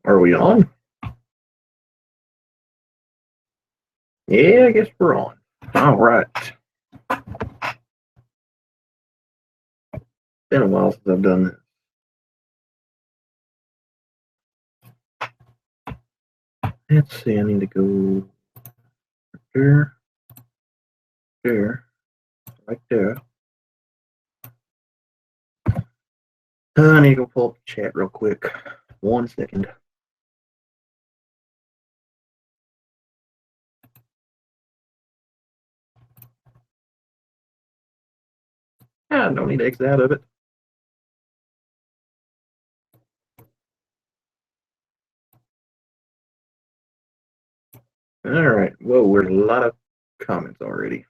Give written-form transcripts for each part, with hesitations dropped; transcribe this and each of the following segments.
Are we on? Yeah, I guess we're on. All right. Been a while since I've done this. Let's see, I need to go there, right there. I need to go pull up the chat real quick. 1 second. I don't need to exit out of it. All right. Whoa, there's a lot of comments already.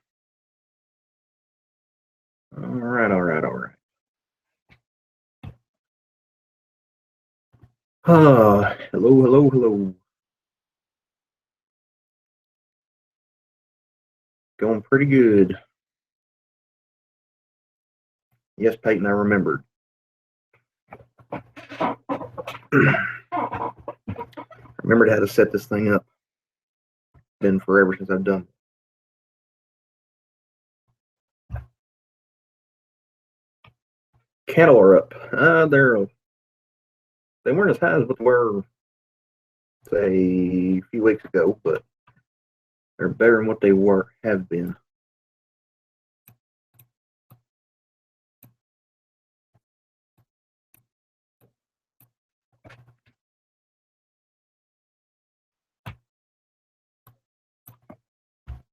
All right. Hello. Going pretty good. Yes, Peyton, I remembered. Remembered how to set this thing up. Been forever since I've done it. Cattle are up. They weren't as high as what they were, say, a few weeks ago, but they're better than what they have been.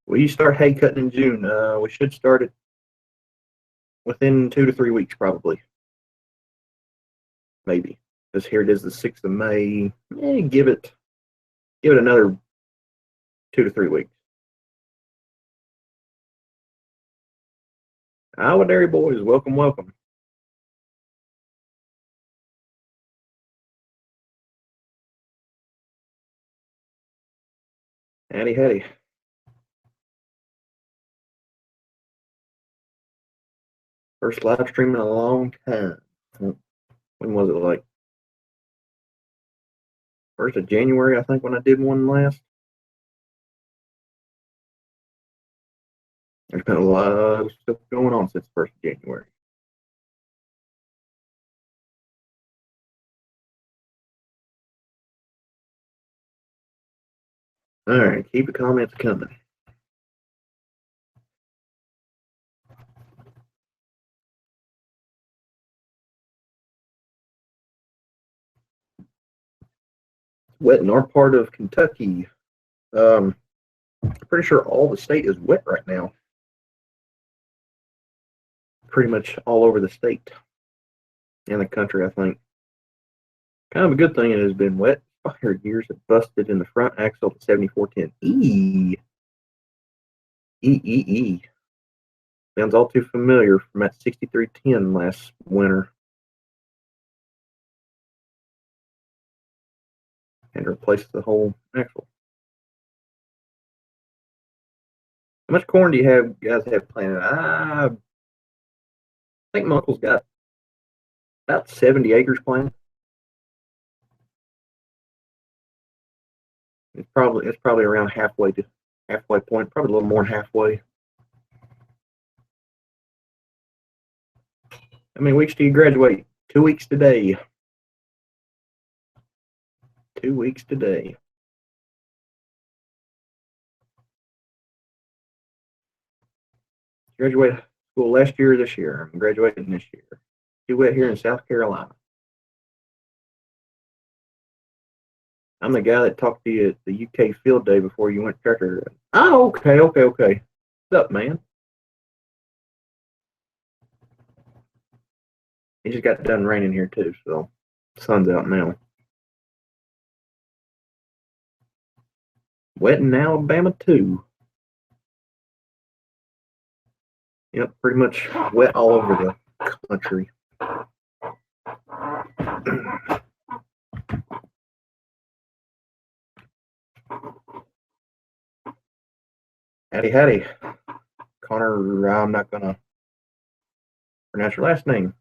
Will you start hay cutting in June? We should start it within 2 to 3 weeks, probably. Maybe. Because here it is, the 6th of May. Give it another 2 to 3 weeks. Iowa Dairy Boys, welcome. Howdy. First live stream in a long time. When was it, like 1st of January, I think, when I did one last? There's been a lot of stuff going on since 1st of January. All right, keep the comments coming. Wet in our part of Kentucky. I'm pretty sure all the state is wet right now. Pretty much all over the state and the country, I think. Kind of a good thing it has been wet. Fire gears have busted in the front axle of the 7410. YEE. Sounds all too familiar from that 6310 last winter. And replaces the whole axle. How much corn do you guys have planted? I think my uncle's got about 70 acres planted. It's probably around halfway point, probably a little more than halfway. How many weeks do you graduate? 2 weeks today. 2 weeks today. Graduated school last year or this year? I'm graduating this year. Too wet here in South Carolina. I'm the guy that talked to you at the UK field day before you went tractor. Oh, okay. What's up, man? It just got done raining here too, so the sun's out now. Wet in Alabama too. Yep, pretty much wet all over the country. Howdy. Connor, I'm not going to pronounce your last name.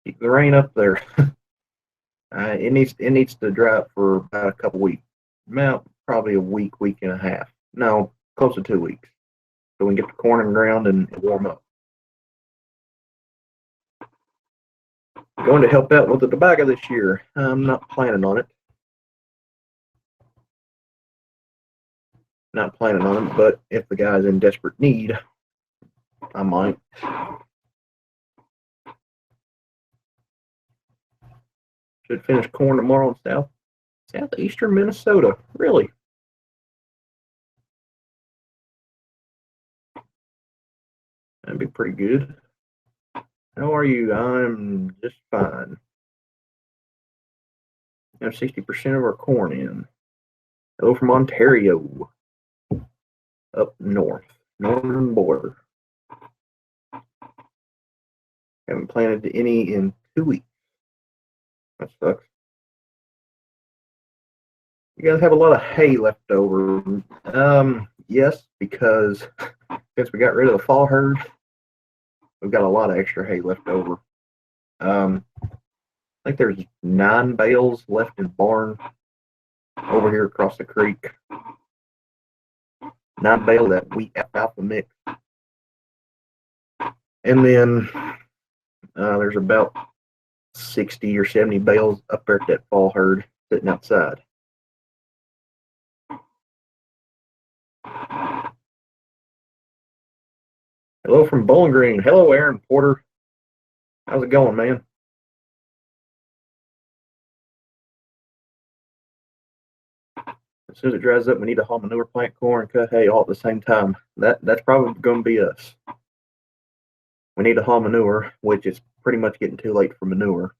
Keep the rain up there. It needs to dry up for about a couple weeks. Well, probably a week, week and a half. No, close to 2 weeks. So we can get the corn in the ground and warm up. Going to help out with the tobacco this year. I'm not planning on it. Not planning on it, but if the guy's in desperate need, I might. Should finish corn tomorrow in southeastern Minnesota. Really? That'd be pretty good. How are you? I'm just fine. We have 60% of our corn in. Hello from Ontario, up north, northern border. Haven't planted any in 2 weeks. That sucks. You guys have a lot of hay left over. Yes, because since we got rid of the fall herd, we've got a lot of extra hay left over. I think there's 9 bales left in the barn over here across the creek. 9 bales that wheat alfalfa mix. And then there's about 60 or 70 bales up there at that fall herd sitting outside. Hello from Bowling Green. Hello, Aaron Porter. How's it going, man? As soon as it dries up, we need to haul manure, plant corn, cut hay all at the same time. That's probably going to be us. We need to haul manure, which is pretty much getting too late for manure.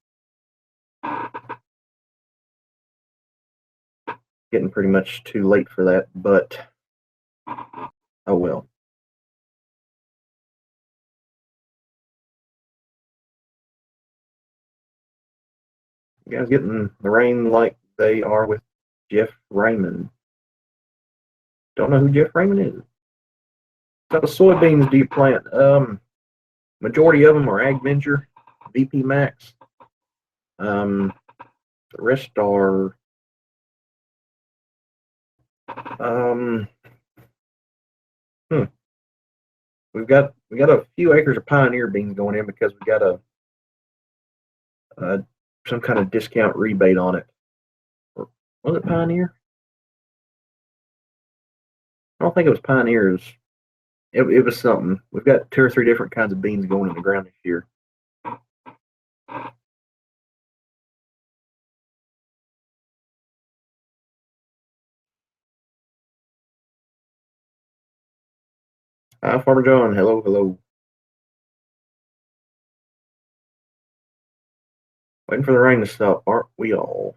Getting pretty much too late for that, but oh well. You guys getting the rain like they are with Jeff Raymond? Don't know who Jeff Raymond is. What type of soybeans do you plant? Majority of them are Ag Venture, VP Max. The rest are we got a few acres of Pioneer beans going in because we got some kind of discount rebate on it. Or was it Pioneer? I don't think it was Pioneers. It was something. We've got 2 or 3 different kinds of beans going in the ground this year. Hi, Farmer John. Hello, hello. Waiting for the rain to stop, aren't we all?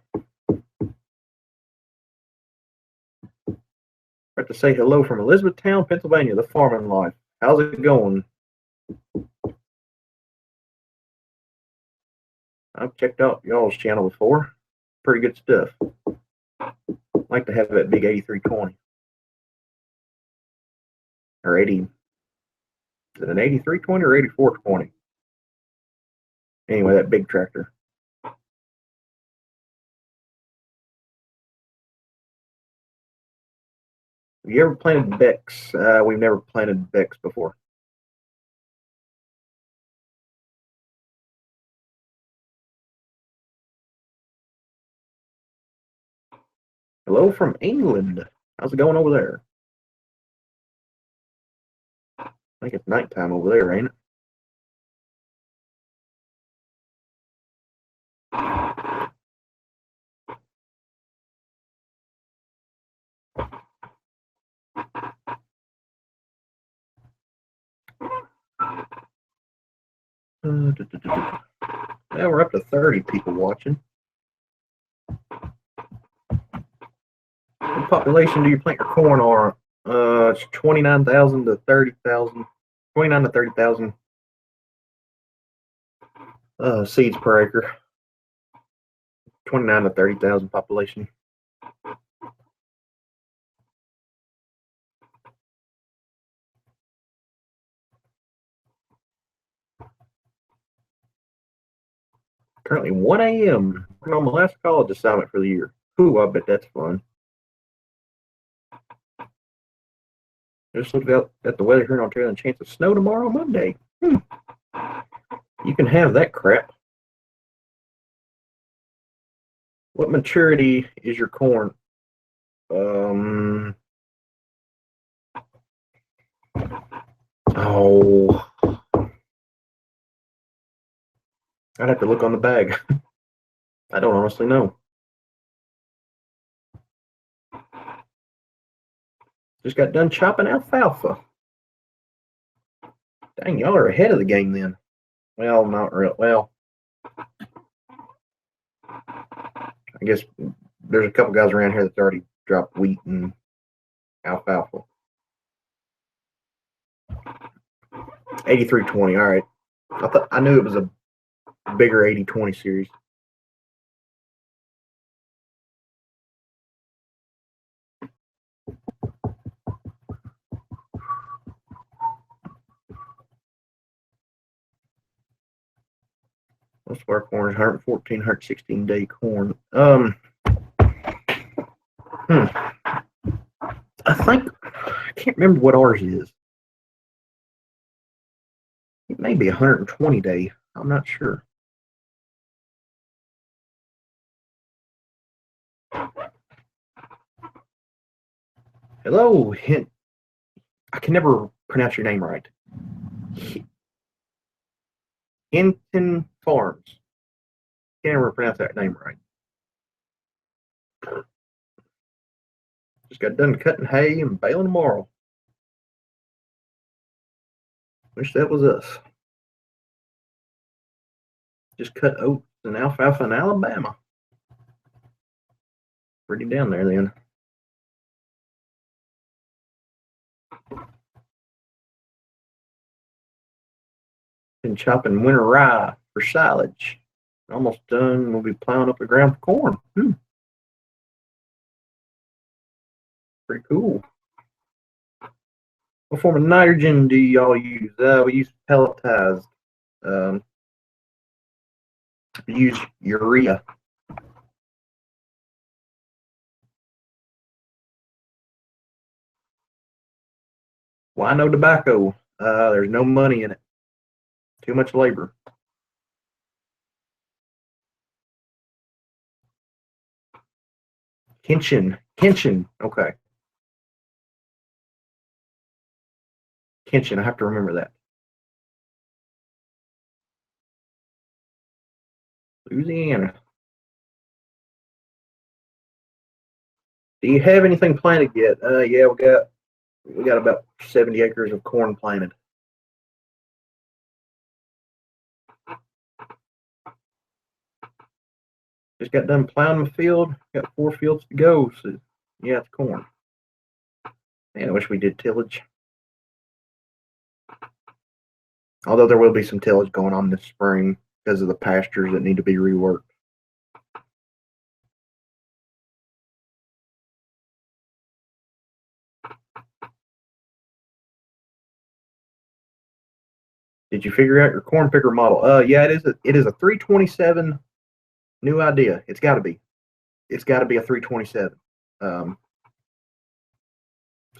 I have to say hello from Elizabethtown, Pennsylvania, the farming life. How's it going? I've checked out y'all's channel before. Pretty good stuff. I'd like to have that big 8320. Or 80. Is it an 8320 or 8420? Anyway, that big tractor. Have you ever planted Bex? We've never planted Bex before. Hello from England. How's it going over there? I think it's nighttime over there, ain't it? Yeah, we're up to 30 people watching. What population do you plant your corn on? It's 29,000 to 30,000. 29 to 30,000 seeds per acre. 29 to 30,000 population. Currently 1 a.m. Working on my last college assignment for the year. Ooh, I bet that's fun. Just looked out at the weather here in Ontario and chance of snow tomorrow, Monday. You can have that crap. What maturity is your corn? Oh, I'd have to look on the bag. I don't honestly know. Just got done chopping alfalfa. Dang, y'all are ahead of the game then. Well, not real. Well, I guess there's a couple guys around here that's already dropped wheat and alfalfa. 83-20. All right. I knew it was a bigger 80-20 series. Most of our corn is 114, 116 day corn. I think I can't remember what ours is. It may be 120 day. I'm not sure. Hello, Hint. I can never pronounce your name right. Hinton Farms. Can't ever pronounce that name right. Just got done cutting hay and baling tomorrow. Wish that was us. Just cut oats and alfalfa in Alabama. Pretty down there then. Been chopping winter rye for silage. Almost done. We'll be plowing up the ground for corn. Pretty cool. What form of nitrogen do y'all use? We use pelletized. We use urea. Why no tobacco? There's no money in it. Too much labor. Kenshin. Okay. Kenshin. I have to remember that. Louisiana. Do you have anything planted yet? Yeah, we got about 70 acres of corn planted. Just got done plowing my field. Got 4 fields to go. So yeah, it's corn. Man, I wish we did tillage. Although there will be some tillage going on this spring because of the pastures that need to be reworked. Did you figure out your corn picker model? Yeah, it is a 327 new idea. It's got to be. It's got to be a 327.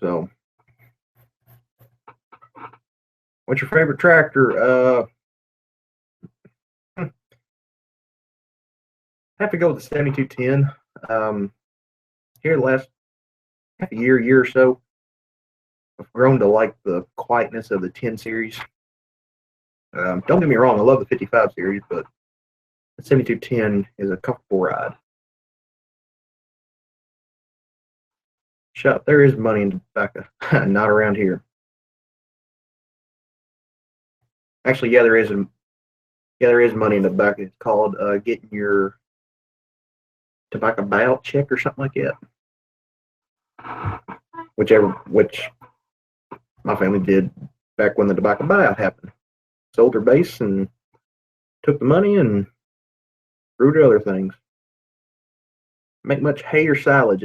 So, what's your favorite tractor? I have to go with the 7210. Here the last half a year or so, I've grown to like the quietness of the 10 series. Don't get me wrong, I love the 55 series, but the 7210 is a comfortable ride. Shop, there is money in tobacco. Not around here. Actually, yeah, there is. Yeah, there is money in tobacco. It's called getting your tobacco buyout check or something like that. Which my family did back when the tobacco buyout happened. Sold their base and took the money and grew to other things. Make much hay or silage?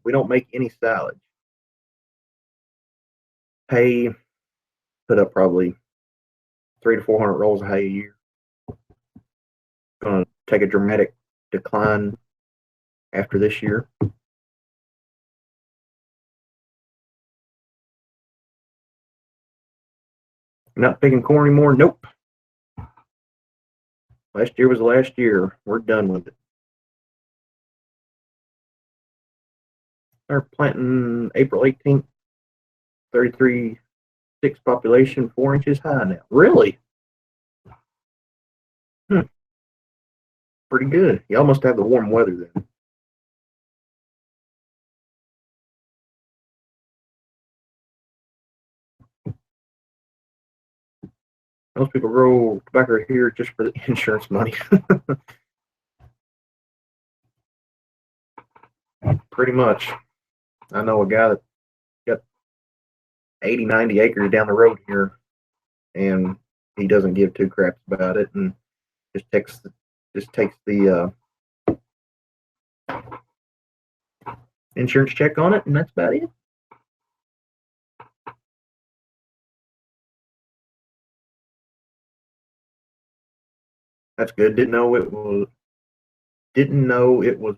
We don't make any silage. Hay, put up probably 300 to 400 rolls of hay a year. Gonna take a dramatic decline after this year. Not picking corn anymore? Nope. Last year was the last year. We're done with it. They're planting April 18th, 33.6 population, 4 inches high now. Really? Pretty good. You almost have the warm weather then. Most people grow tobacco here just for the insurance money. Pretty much. I know a guy that got 80, 90 acres down the road here, and he doesn't give two craps about it, and just takes the insurance check on it, and that's about it. That's good. Didn't know it was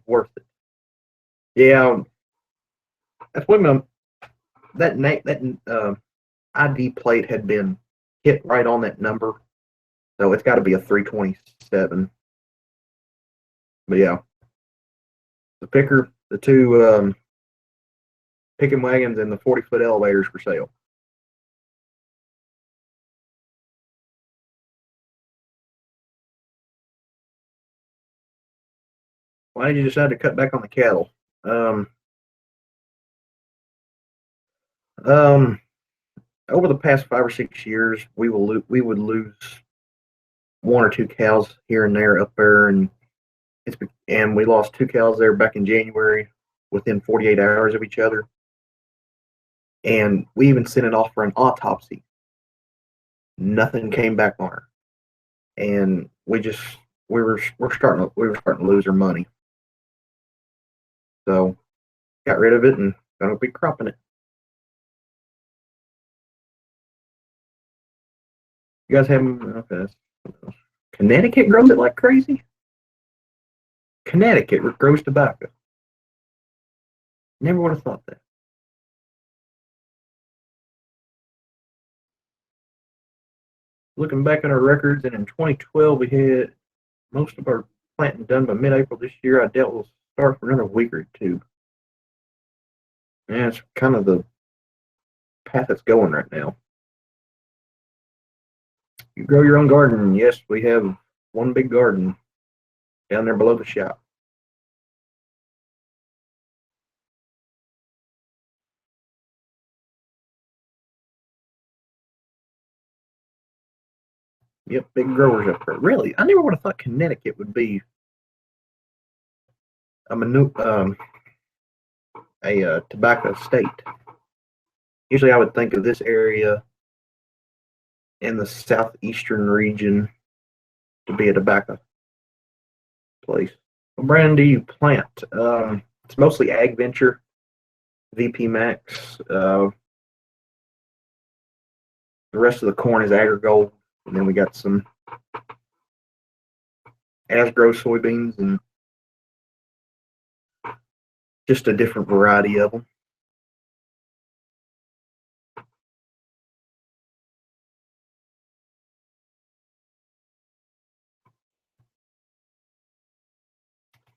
worth it. Yeah, that's what that ID plate had been hit right on that number, so it's got to be a 327. But yeah, the picker, the two picking wagons, and the 40-foot elevators for sale. Why did you decide to cut back on the cattle? Over the past 5 or 6 years, we would lose one or two cows here and there up there, and we lost two cows there back in January within 48 hours of each other, and we even sent it off for an autopsy. Nothing came back on her, and we were starting to lose our money, so got rid of it and gonna be cropping it. You guys have okay? Connecticut grows it like crazy. Connecticut grows tobacco. Never would have thought that. Looking back at our records, and in 2012 we had most of our planting done by mid-April. This year I dealt with start for another week or two. Yeah, it's kind of the path it's going right now. You grow your own garden. Yes, we have one big garden down there below the shop. Yep, big growers up there. Really, I never would have thought Connecticut would be a tobacco state. Usually, I would think of this area in the southeastern region to be a tobacco place. What brand do you plant? It's mostly Ag Venture, VP Max. The rest of the corn is Agrigold, and then we got some Asgrow soybeans and just a different variety of them.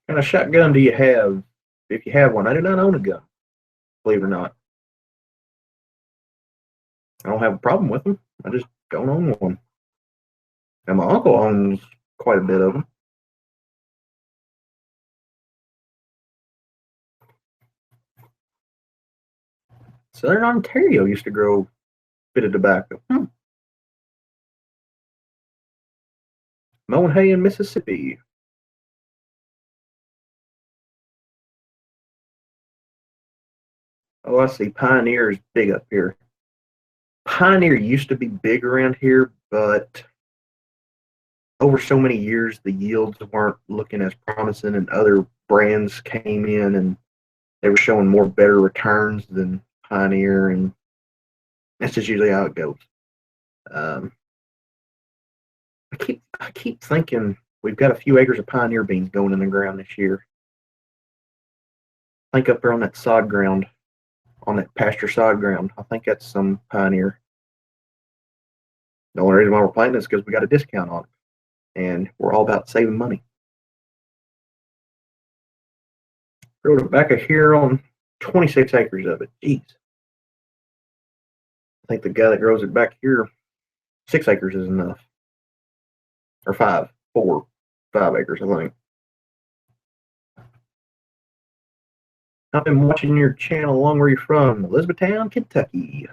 What kind of shotgun do you have? If you have one, I do not own a gun, believe it or not. I don't have a problem with them. I just don't own one. And my uncle owns quite a bit of them. Southern Ontario used to grow a bit of tobacco. Mowing hay in Mississippi. Oh, I see. Pioneer is big up here. Pioneer used to be big around here, but over so many years, the yields weren't looking as promising, and other brands came in and they were showing more better returns than Pioneer, and that's just usually how it goes. I keep thinking we've got a few acres of pioneer beans going in the ground this year. I think up there on that sod ground, on that pasture sod ground, I think that's some pioneer. The only reason why we're planting is because we got a discount on it, and we're all about saving money. Growed it back here on 26 acres of it. Jeez. I think the guy that grows it back here, 6 acres is enough. Or 5 acres, I think. I've been watching your channel along where you're from, Elizabethtown, Kentucky.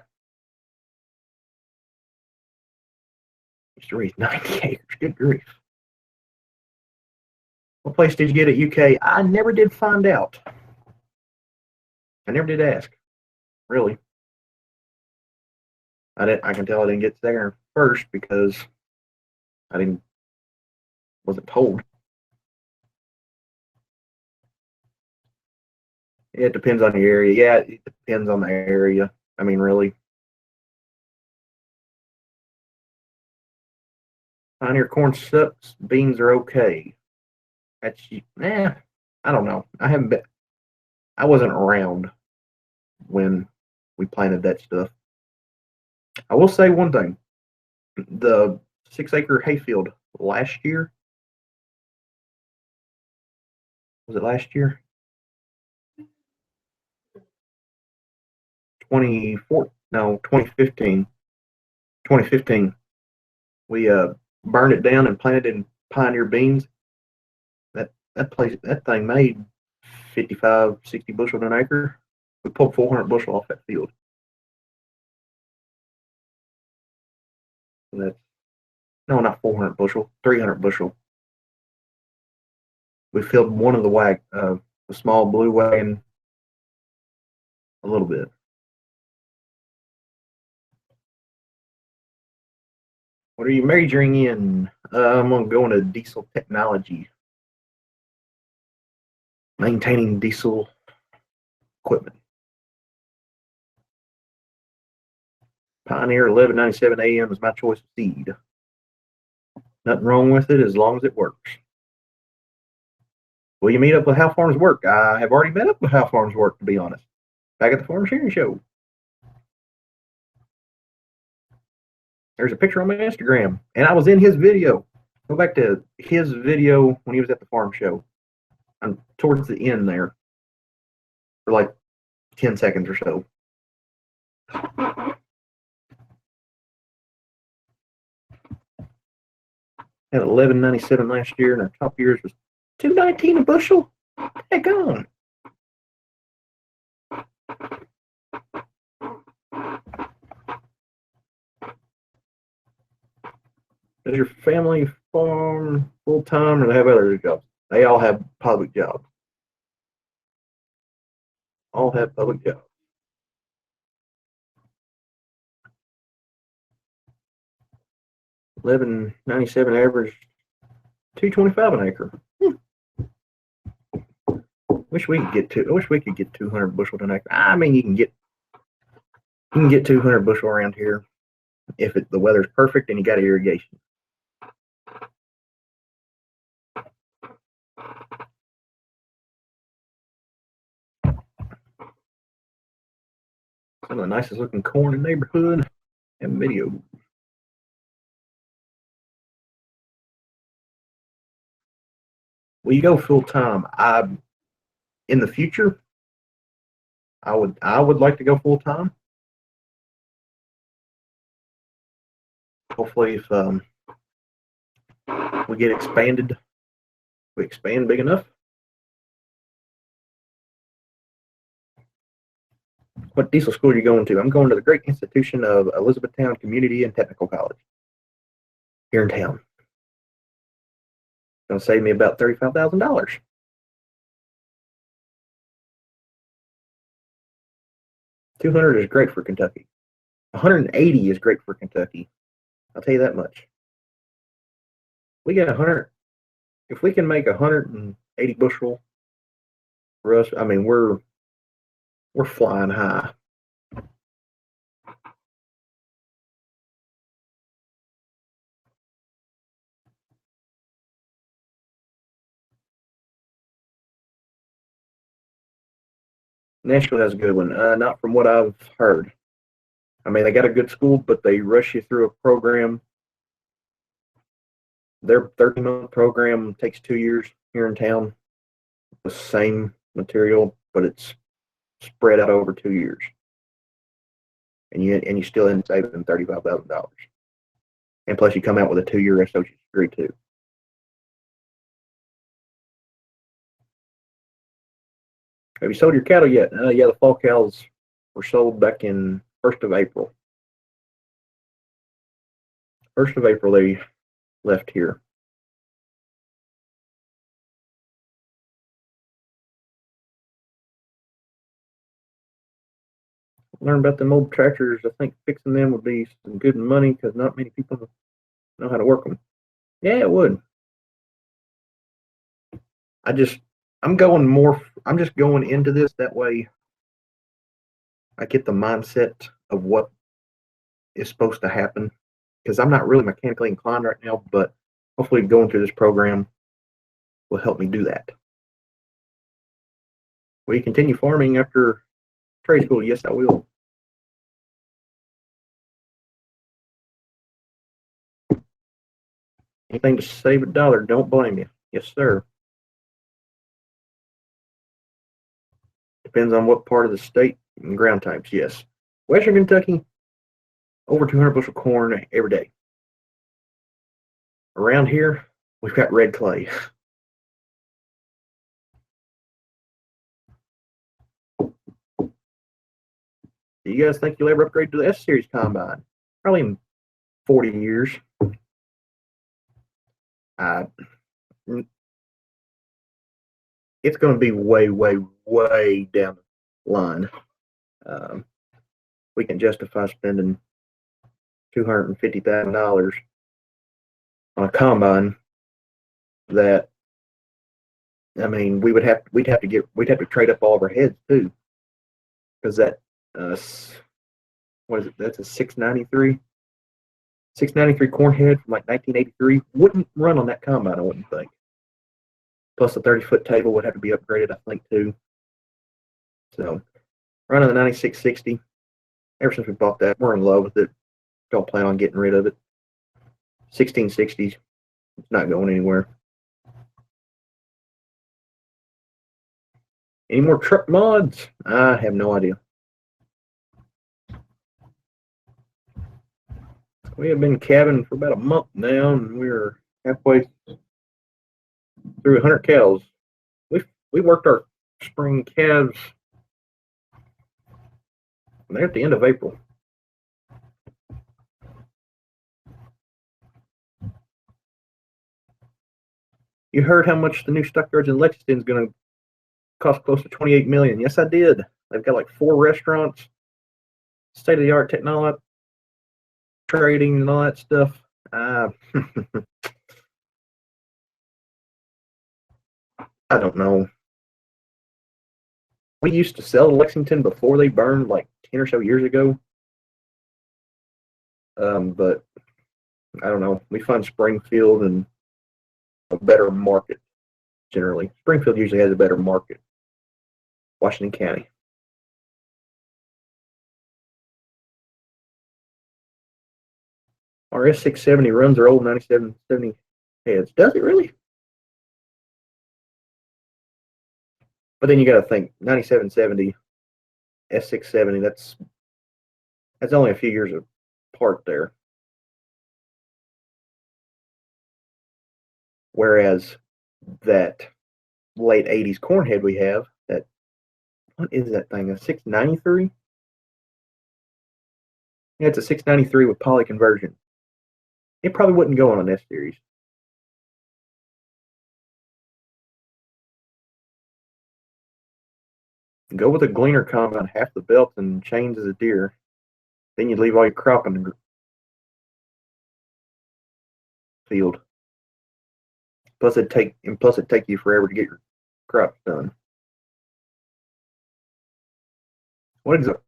Used to raise 90 acres. Good grief. What place did you get at UK? I never did find out. I never did ask. Really. I can tell I didn't get there first because I wasn't told. It depends on the area. Yeah, it depends on the area. I mean, really. Pioneer corn sucks. Beans are okay. That's I don't know. I wasn't around when we planted that stuff. I will say one thing. The 6-acre hayfield last year, was it last year? 2015. 2015. We burned it down and planted in pioneer beans. That thing made 55, 60 bushel an acre. We pulled 400 bushel off that field. No, not 400 bushel, 300 bushel. We filled one of the small blue wagon a little bit. What are you majoring in? I'm going to go into diesel technology, maintaining diesel equipment. Pioneer 1197 AM is my choice of seed. Nothing wrong with it as long as it works. Will you meet up with How Farms Work? I have already met up with How Farms Work, to be honest. Back at the Farm Sharing Show. There's a picture on my Instagram, and I was in his video. Go back to his video when he was at the farm show. I'm towards the end there for like 10 seconds or so. Had 11.97 last year, and our top years was $2.19 a bushel. Heck on. Does your family farm full time, or they have other jobs? They all have public jobs. All have public jobs. 11.97 average, $2.25 an acre. I wish we could get 200 bushel an acre. I mean, you can get 200 bushel around here if the weather's perfect and you got irrigation. Some of the nicest looking corn in the neighborhood and video. Will you go full time? In the future, I would like to go full time. Hopefully, if we get expanded, we expand big enough. What diesel school are you going to? I'm going to the great institution of Elizabethtown Community and Technical College here in town. It's going to save me about $35,000. $200 is great for Kentucky. $180 is great for Kentucky. I'll tell you that much. We get 100. If we can make 180 bushel for us, I mean we're flying high. Nashville has a good one. Not from what I've heard. I mean, they got a good school, but they rush you through a program. Their 13-month program takes 2 years here in town. The same material, but it's spread out over 2 years, and you still end up saving $35,000. And plus, you come out with a 2-year associate's degree too. Have you sold your cattle yet? Yeah, the fall cows were sold back in 1st of April. 1st of April, they left here. Learn about them old tractors. I think fixing them would be some good money because not many people know how to work them. Yeah, it would. I'm just going into this that way I get the mindset of what is supposed to happen because I'm not really mechanically inclined right now, but hopefully going through this program will help me do that. Will you continue farming after trade school? Yes, I will. Anything to save $1, don't blame you. Yes, sir. Depends on what part of the state and ground types. Yes. Western Kentucky, over 200 bushel corn every day. Around here, we've got red clay. Do you guys think you'll ever upgrade to the S Series combine? Probably in 40 years. It's going to be way, way, way down the line. We can justify spending $250,000 on a combine that, I mean, we'd have to trade up all of our heads too, because that what is it? That's a 693 corn head from like 1983 wouldn't run on that combine, I wouldn't think. Plus the 30-foot table would have to be upgraded, I think, too. So running the 9660, ever since we bought that, we're in love with it. Don't plan on getting rid of it. 1660s, it's not going anywhere. Any more truck mods? I have no idea. We have been calving for about a month now, and we're halfway through 100 cows. We worked our spring calves. They're at the end of April. You heard how much the new stockyards in Lexington is going to cost, close to $28 million. Yes, I did. They've got like 4 restaurants, state-of-the-art technology, trading, and all that stuff. I don't know. We used to sell to Lexington before they burned, like 10 or so years ago. But I don't know. We find Springfield and a better market generally. Springfield usually has a better market. Washington County. Our S670 runs our old 9770 heads. Does it really? But then you got to think 9770, S670. That's only a few years apart there. Whereas that late 80s cornhead we have, that, what is that thing? A 693? Yeah, it's a 693 with poly conversion. It probably wouldn't go on an S series. Go with a gleaner combine, half the belt and chains as a deer. Then you leave all your crop in the field. Plus it'd take you forever to get your crops done. What is it?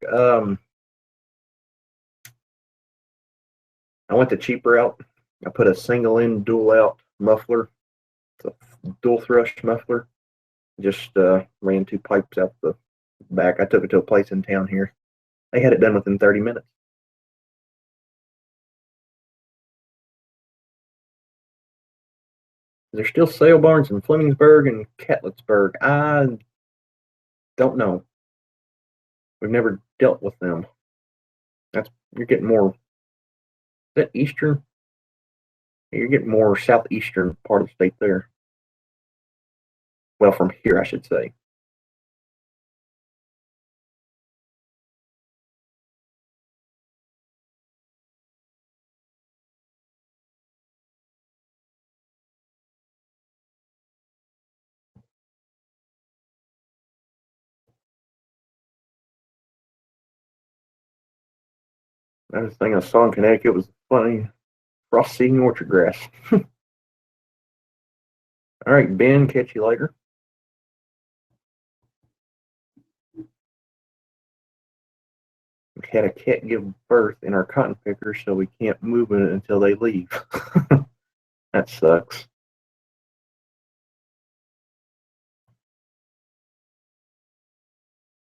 I went the cheap route. I put a single in, dual out muffler. It's a dual thrush muffler. Just ran 2 pipes out the back. I took it to a place in town here. They had it done within 30 minutes. There's still sale barns in Flemingsburg and Catlettsburg. I don't know. We've never dealt with them. You're getting more. Is that eastern? You're getting more southeastern part of the state there. Well, from here, I should say. Another thing I saw in Connecticut was funny frost seeding orchard grass. All right, Ben, catch you later. We had a cat give birth in our cotton picker, so we can't move it until they leave. That sucks.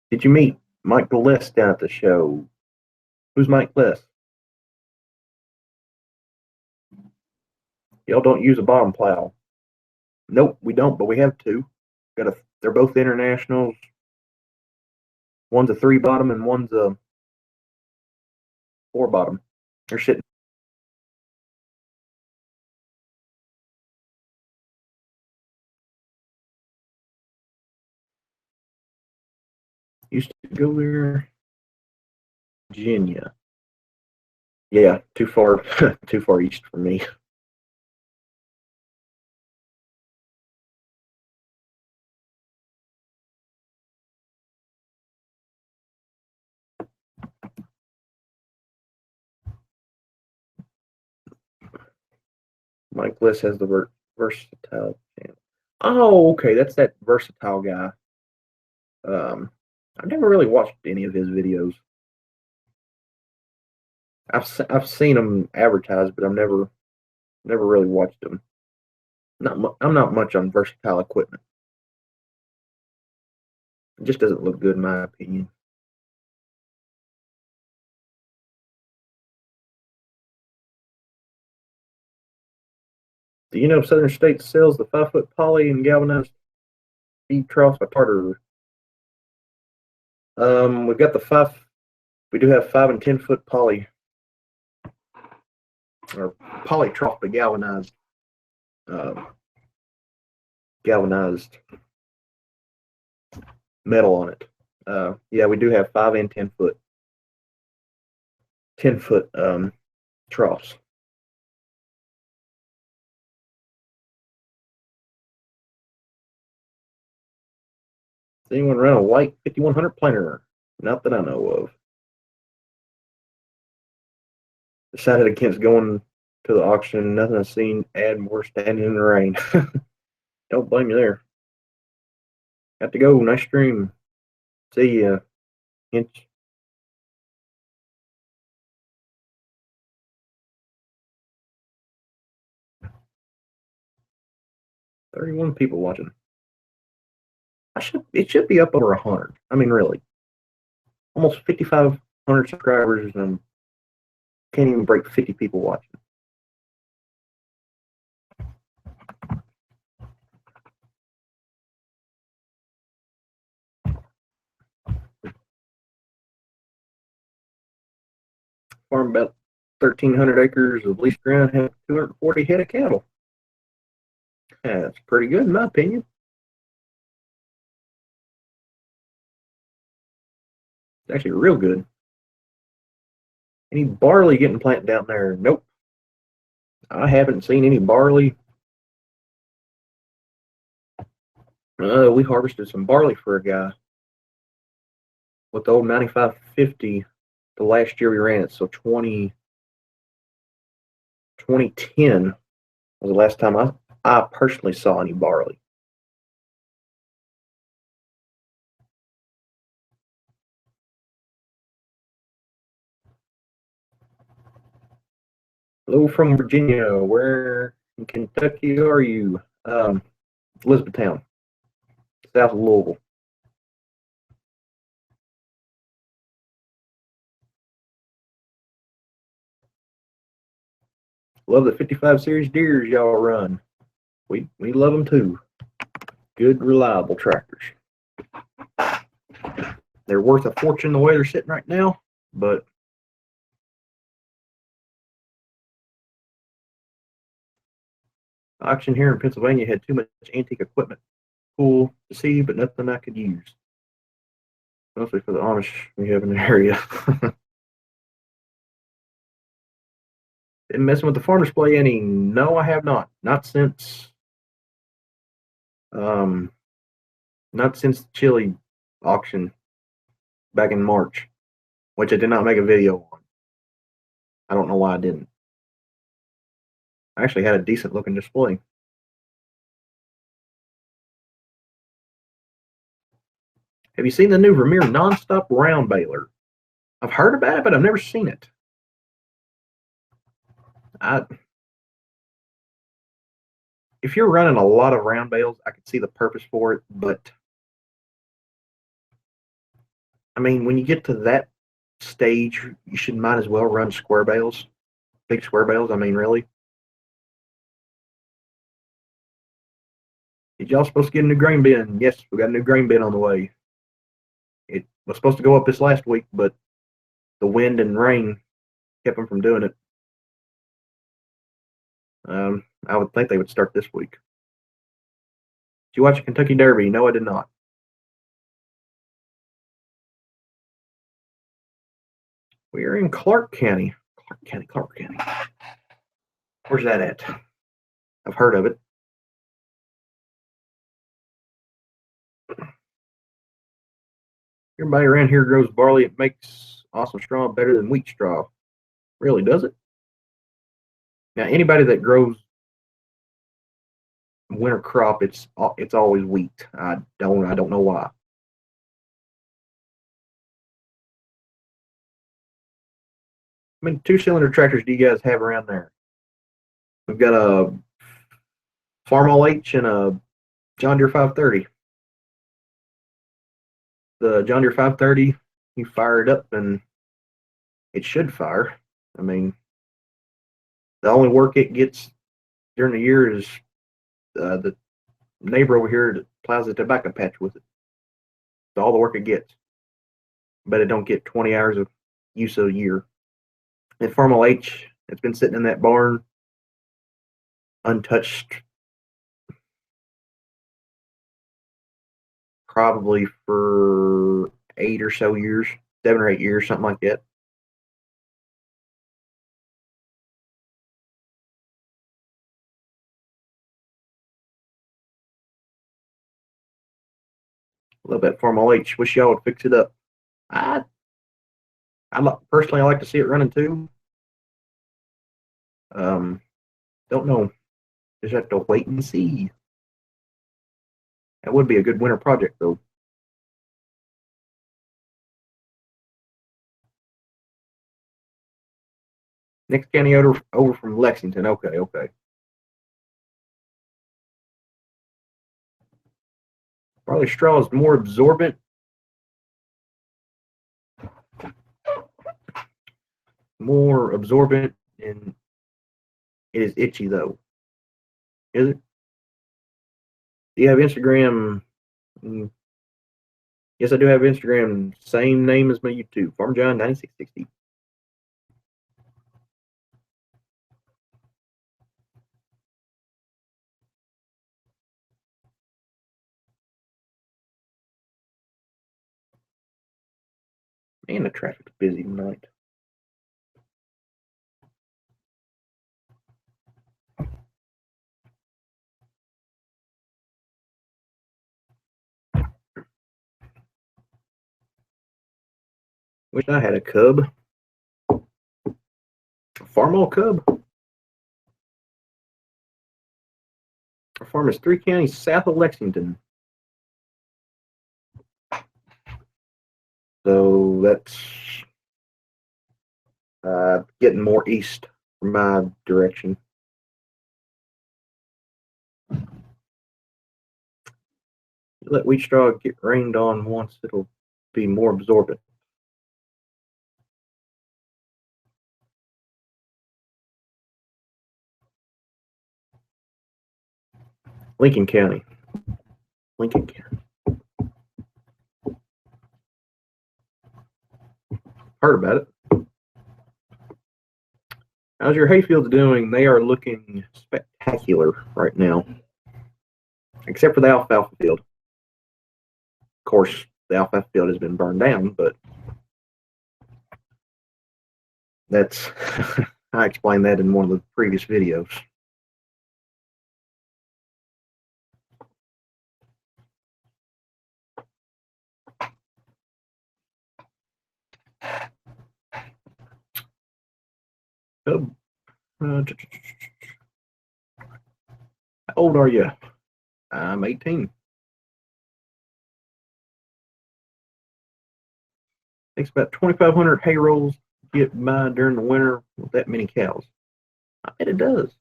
Did you meet Mike Bliss down at the show? Who's Mike Bliss? Y'all don't use a bottom plow. Nope, we don't, but we have two. They're both internationals. One's a 3-bottom and one's a 4-bottom. They're sitting. Used to go there. Virginia. Yeah, too far, too far east for me. Mike Bliss has the versatile channel. Oh, okay, that's that versatile guy. I've never really watched any of his videos. I've seen them advertised, but I've never really watched them. I'm not much on versatile equipment. It just doesn't look good in my opinion. Do you know Southern States sells the 5-foot poly and galvanized feed troughs by Tartar? We've got the 5. We do have 5 and 10-foot poly or poly trough, but galvanized. Galvanized metal on it. Yeah, we do have 5 and 10-foot. 10-foot troughs. Does anyone run a white 5100 planer? Not that I know of. Decided against going to the auction. Nothing I've seen add more standing in the rain. Don't blame you there. Got to go. Nice stream. See ya. Inch. $31 people watching. It should be up over 100. I mean, really. Almost 5,500 subscribers and can't even break 50 people watching. Farm about 1,300 acres of leased ground, have 240 head of cattle. That's pretty good in my opinion. It's actually real good. Any barley getting planted down there? Nope. I haven't seen any barley. We harvested some barley for a guy with the old 9550 the last year we ran it. So 2010 was the last time I personally saw any barley. Hello from Virginia. Where in Kentucky are you? Elizabethtown, south of Louisville. Love the 55 series deers y'all run. We love them too. Good, reliable tractors. They're worth a fortune the way they're sitting right now, but auction here in Pennsylvania had too much antique equipment. Cool to see, but nothing I could use. Mostly for the Amish we have in the area. Been messing with the farm display any? No, I have not. Not since the chili auction back in March, which I did not make a video on. I don't know why I didn't. I actually had a decent looking display. Have you seen the new Vermeer nonstop round baler? I've heard about it, but I've never seen it. If you're running a lot of round bales, I could see the purpose for it, but I mean, when you get to that stage, you should might as well run square bales, big square bales. I mean, really. Did y'all supposed to get a new grain bin? Yes, we got a new grain bin on the way. It was supposed to go up this last week, but the wind and rain kept them from doing it. I would think they would start this week. Did you watch the Kentucky Derby? No, I did not. We're in Clark County. Clark County. Where's that at? I've heard of it. Everybody around here grows barley. It makes awesome straw better than wheat straw. Really, does it? Now, anybody that grows winter crop, it's always wheat. I don't know why. How many two-cylinder tractors do you guys have around there? We've got a Farmall H and a John Deere 530. The John Deere 530, you fire it up and it should fire. I mean, the only work it gets during the year is the neighbor over here that plows the tobacco patch with it. That's all the work it gets. But it don't get 20 hours of use a year. And Farmall H, it's been sitting in that barn untouched probably for 8 or so years, 7 or 8 years, something like that. Love that Farmall H. Wish y'all would fix it up. I personally, I like to see it running too. Don't know. Just have to wait and see. That would be a good winter project, though. Next county over from Lexington. Okay, okay. Barley straw is more absorbent. And it is itchy though. Is it? Do you have Instagram? Yes, I do have Instagram. Same name as my YouTube, Farm John 9660. Man, the traffic's busy tonight. Wish I had a cub. A Farmall cub. Our farm is 3 counties south of Lexington. So that's getting more east from my direction. Let wheat straw get rained on once, it'll be more absorbent. Lincoln County. Lincoln County. Heard about it. How's your hayfields doing? They are looking spectacular right now, except for the alfalfa field. Of course, the alfalfa field has been burned down, but that's I explained that in one of the previous videos. How old are you? I'm 18. Takes about 2,500 hay rolls to get by during the winter with that many cows. I bet it does.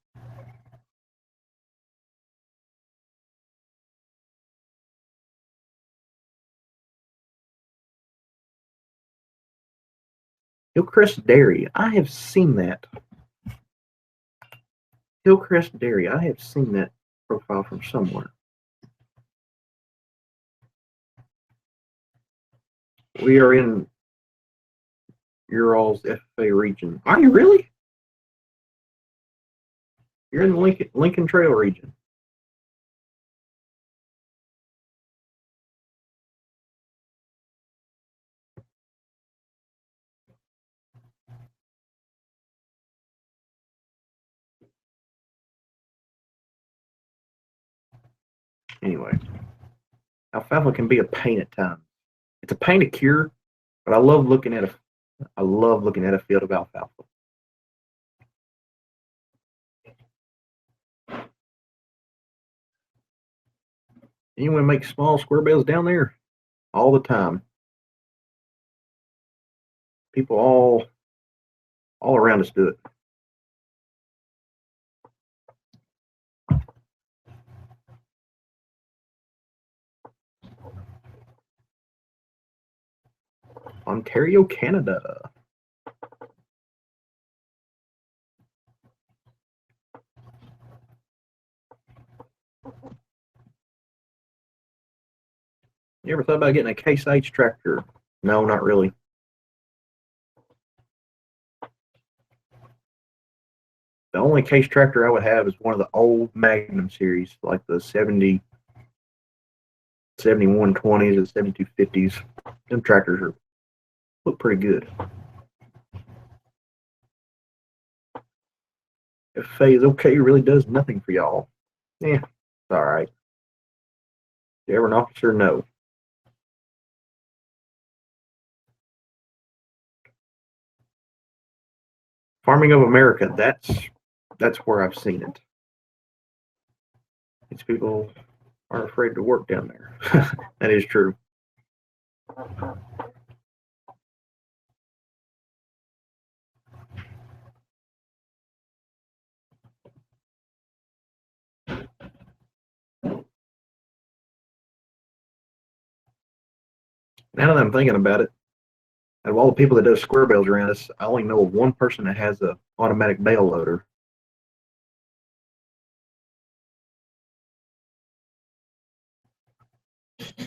Hillcrest Dairy. I have seen that. Hillcrest Dairy. I have seen that profile from somewhere. We are in your all's FFA region. Are you really? You're in the Lincoln Trail region. Anyway, alfalfa can be a pain at times. It's a pain to cure, but I love looking at a field of alfalfa. Anyone make small square bales down there? All the time. People all around us do it. Ontario, Canada. You ever thought about getting a Case H tractor? No, not really. The only Case tractor I would have is one of the old Magnum series, like the 7120s and 7250s. Them tractors look pretty good. If phase okay really does nothing for y'all. Yeah, it's all right. You ever an officer? No. Farming of America, that's where I've seen it. These people aren't afraid to work down there. That is true. Now that I'm thinking about it, out of all the people that do square bales around us, I only know of one person that has an automatic bale loader.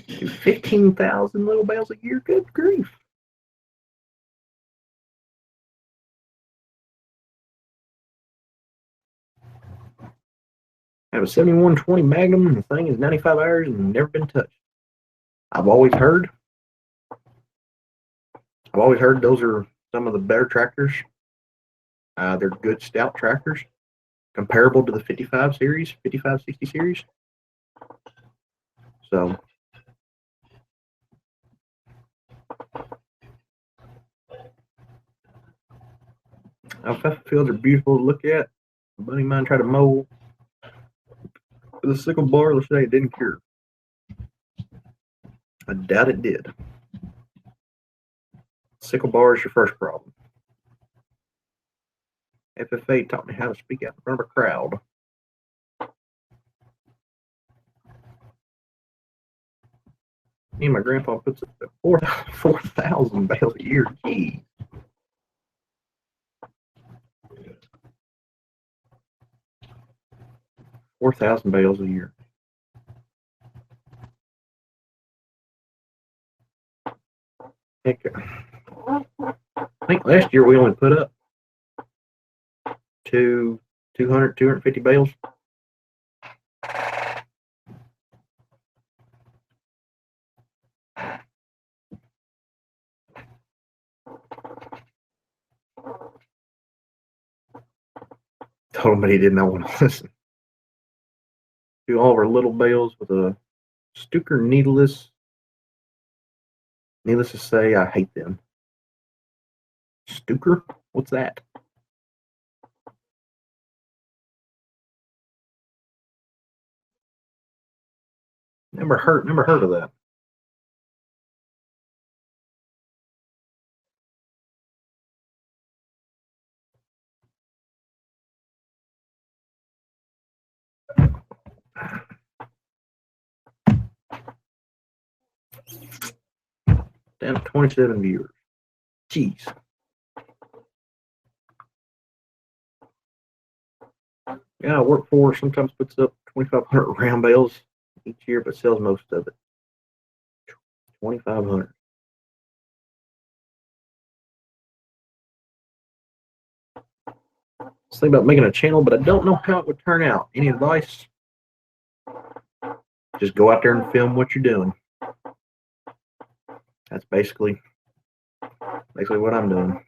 Do 15,000 little bales a year? Good grief. I have a 7120 Magnum, and the thing is 95 hours and never been touched. I've always heard those are some of the better tractors. They're good stout tractors, comparable to the 55 series, 5560 series. So alfalfa fields are beautiful to look at. A buddy of mine tried to mow with a sickle bar. Let's say it didn't cure. I doubt it did. Sickle bar is your first problem. FFA taught me how to speak out in front of a crowd. Me and my grandpa puts up 4,000 bales a year. Gee. 4,000 bales a year. Heck, I think last year we only put up 250 bales. Told him, but he did not want to listen. Do all of our little bales with a Stuker needless. Needless to say, I hate them. Stuker? What's that? Never heard of that. Damn, 27 viewers. Jeez. Yeah, Workforce sometimes puts up 2,500 round bales each year, but sells most of it. 2,500. I was thinking about making a channel, but I don't know how it would turn out. Any advice? Just go out there and film what you're doing. That's basically what I'm doing.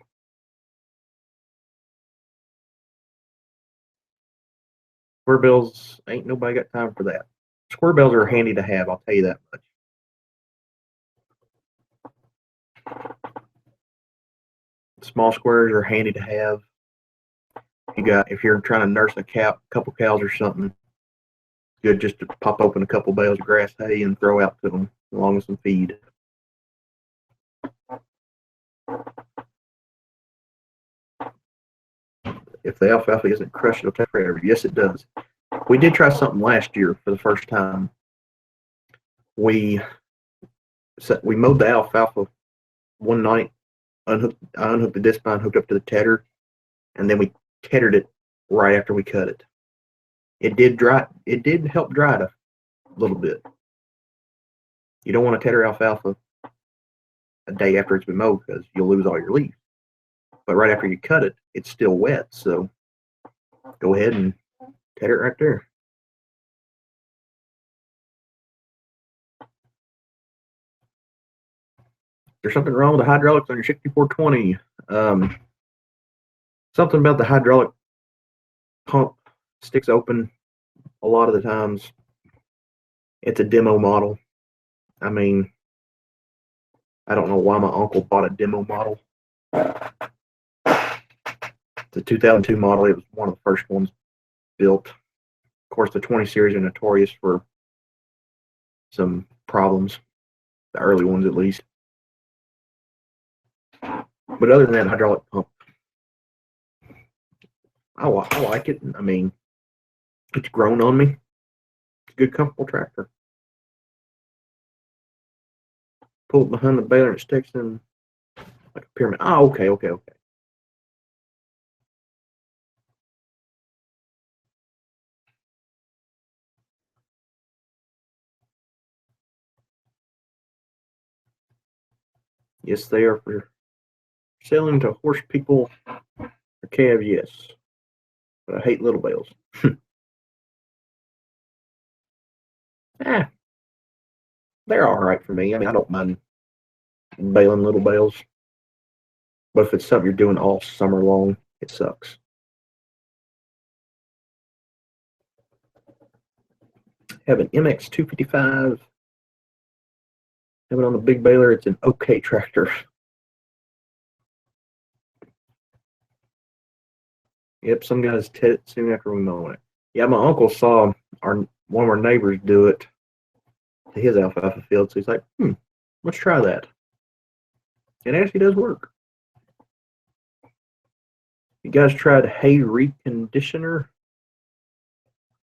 Square bills, ain't nobody got time for that. Square bills are handy to have, I'll tell you that much. Small squares are handy to have. If you're trying to nurse a couple cows or something, good just to pop open a couple bales of grass hay and throw out to them along with some feed. If the alfalfa isn't crushed, it'll take forever. Yes, it does. We did try something last year for the first time. We mowed the alfalfa one night. I unhooked the disc spine, hooked up to the tedder, and then we teddered it right after we cut it. It did dry. It did help dry it a little bit. You don't want to tedder alfalfa a day after it's been mowed because you'll lose all your leaves. But right after you cut it, it's still wet. So go ahead and tedder it right there. There's something wrong with the hydraulics on your 6420. Something about the hydraulic pump sticks open a lot of the times. It's a demo model. I mean, I don't know why my uncle bought a demo model. The 2002 model, it was one of the first ones built. Of course, the 20 series are notorious for some problems, the early ones at least. But other than that, hydraulic pump, I like it. I mean, it's grown on me. It's a good, comfortable tractor. Pull it behind the baler and it sticks in like a pyramid. Oh, okay. Yes, they are for selling to horse people or calves, yes. But I hate little bales. They're all right for me. I mean, I don't mind baling little bales. But if it's something you're doing all summer long, it sucks. Have an MX 255. Have it on the big baler. It's an okay tractor. Yep, some guys ted it soon after we mow it. Yeah, my uncle saw one of our neighbors do it to his alfalfa field, so he's like, let's try that. It actually does work. You guys tried hay reconditioner?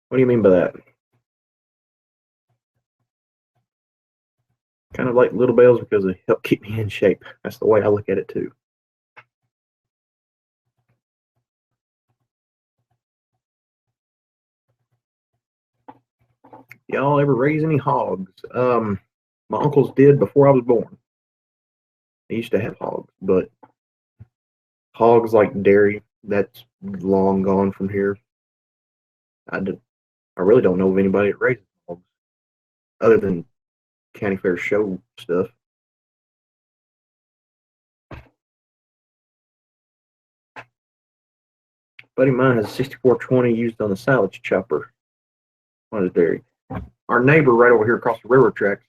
What do you mean by that? Kind of like little bales because they help keep me in shape. That's the way I look at it too. Y'all ever raise any hogs? My uncles did before I was born. I used to have hogs, but hogs like dairy, that's long gone from here. I really don't know of anybody that raises hogs other than county fair show stuff. Buddy of mine has a 6420 used on the silage chopper on his dairy. Our neighbor right over here across the railroad tracks,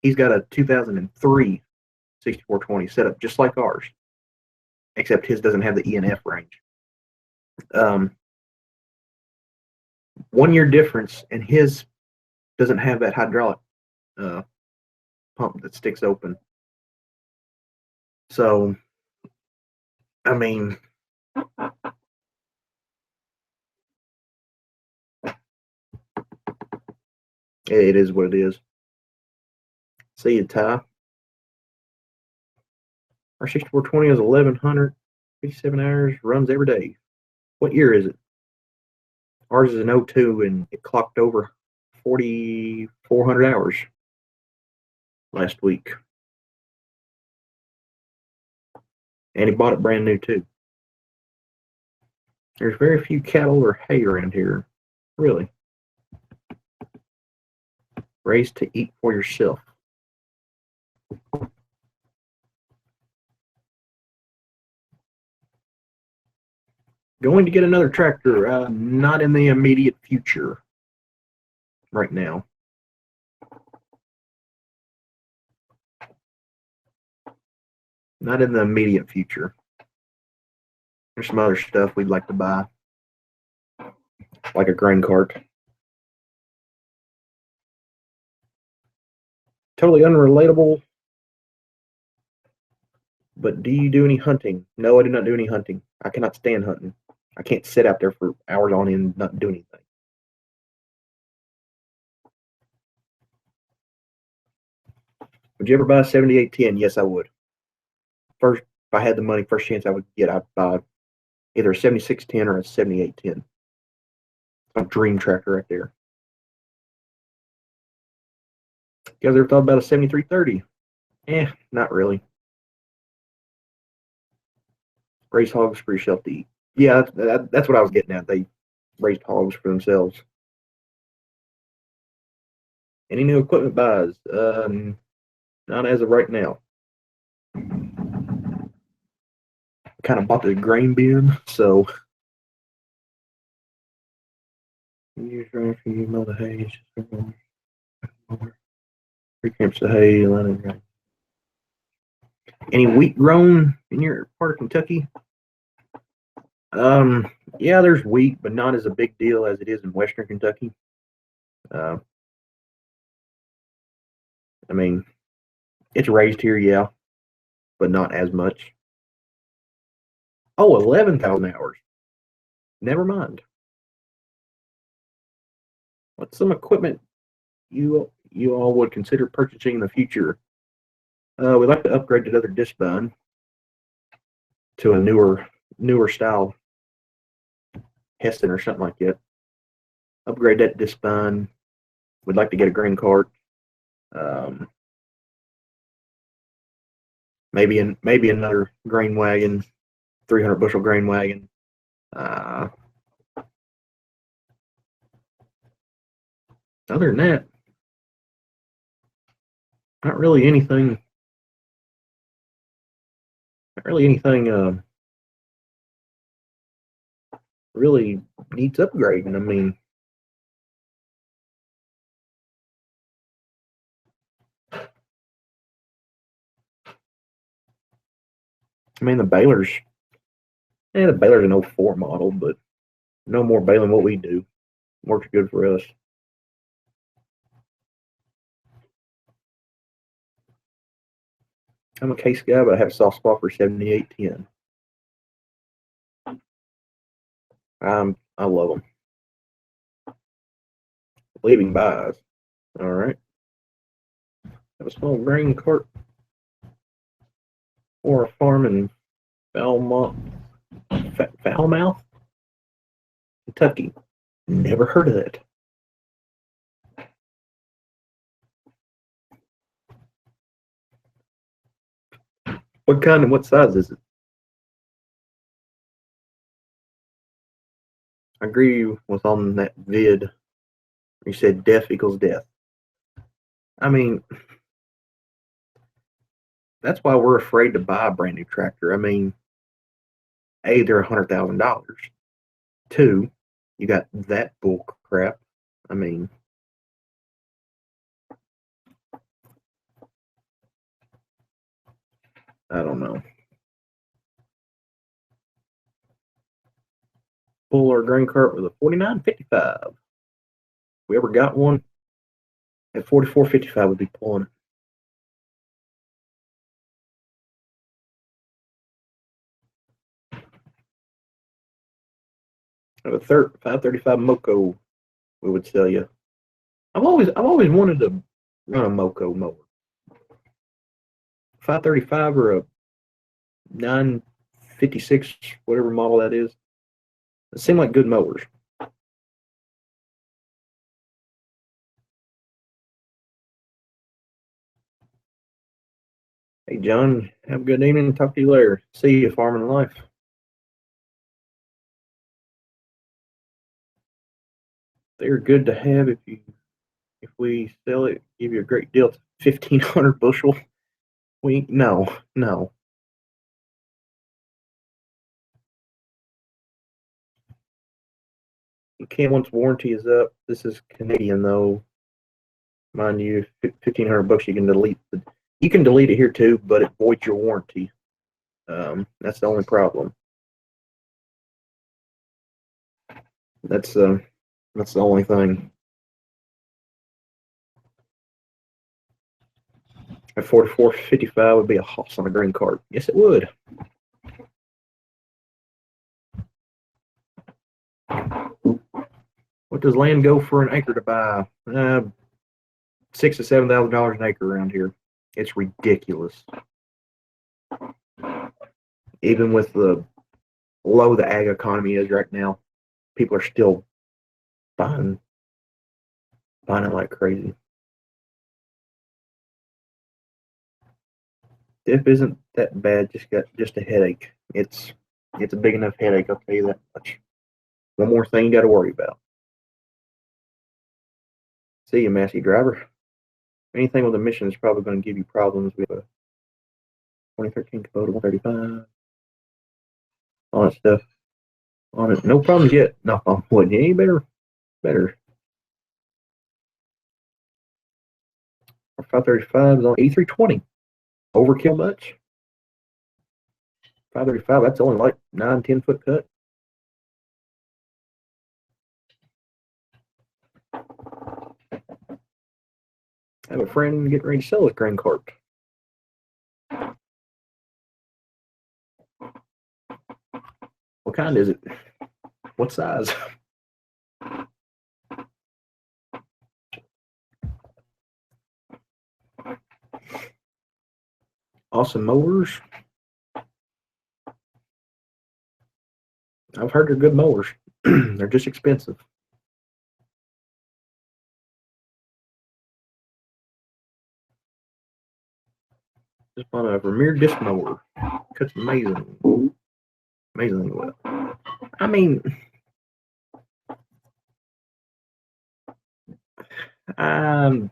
he's got a 2003 6420 set up just like ours, except his doesn't have the E and F range. 1 year difference, and his doesn't have that hydraulic pump that sticks open. So, I mean, it is what it is. See you, Ty. Our 6420 is 1,157 hours, runs every day. What year is it? Ours is an 02, and it clocked over 4,400 hours last week. And he bought it brand new, too. There's very few cattle or hay around here, really. Raised to eat for yourself. Going to get another tractor, not in the immediate future right now. Not in the immediate future. There's some other stuff we'd like to buy, like a grain cart. Totally unrelatable, but do you do any hunting? No, I do not do any hunting. I cannot stand hunting. I can't sit out there for hours on end and not do anything. Would you ever buy a 7810? Yes, I would. First, if I had the money, first chance I would get, I'd buy either a 7610 or a 7810. A dream tractor right there. You guys ever thought about a 7330? Not really. Raise hogs for yourself to eat. Yeah, that's what I was getting at. They raised hogs for themselves. Any new equipment buys? Not as of right now. Kind of bought the grain bin, so use for you mow the hay. Three camps of hay. Any wheat grown in your part of Kentucky? Yeah, there's wheat, but not as a big deal as it is in Western Kentucky. I mean, it's raised here, yeah, but not as much. Oh, 11,000 hours. Never mind. What's some equipment you all would consider purchasing in the future? We'd like to upgrade that other disc bun to a newer style Heston or something like that. Upgrade that disc bun. We'd like to get a grain cart. Maybe another grain wagon, 300 bushel grain wagon. Other than that, not really anything. Really needs upgrading. I mean the balers. The baler's an 04 model, but no more baling what we do. Works good for us. I'm a case guy, but I have a soft spot for 7810. I love them. Leaving buys. All right. Have a small grain cart or a farm in Falmouth, Kentucky. Never heard of that. What kind and what size is it? I agree with on that vid. You said death equals death. I mean, that's why we're afraid to buy a brand new tractor. I mean, A, they're $100,000. Two, you got that bull crap. I mean, I don't know. Pull our grain cart with a 49.55. If we ever got one at 44.55, we'd be pulling it. Of a 535 Moco, we would sell you. I've always wanted to run a Moco mower. 535 or a 956, whatever model that is. It seem like good mowers. Hey, John, have a good evening. Talk to you later. See you, Farming Life. They're good to have if we sell it, give you a great deal. 1,500 bushel. No. You can't once warranty is up. This is Canadian though. Mind you, 1,500 bucks you can delete. You can delete it here too, but it voids your warranty. That's the only problem. That's the only thing. A 44.55 would be a hoss on a green card. Yes, it would. What does land go for an acre to buy? $6,000 to $7,000 an acre around here. It's ridiculous. Even with the low the ag economy is right now, people are still buying it like crazy. Dip isn't that bad. Just a headache. It's a big enough headache. I'll tell you that much. One more thing you got to worry about. See you, Massey driver. Anything with emissions is probably going to give you problems. We have a 2013 Kubota 135. All that stuff on it. No problems yet. Knock on wood. Yeah, you better. Our 535 is on E320. Overkill much? 535, that's only like 9-10 foot cut. I have a friend getting ready to sell his grain cart. What kind is it? What size? Awesome mowers. I've heard they're good mowers. They're just expensive. Just bought a Vermeer disc mower. Cuts amazingly well. I mean, there's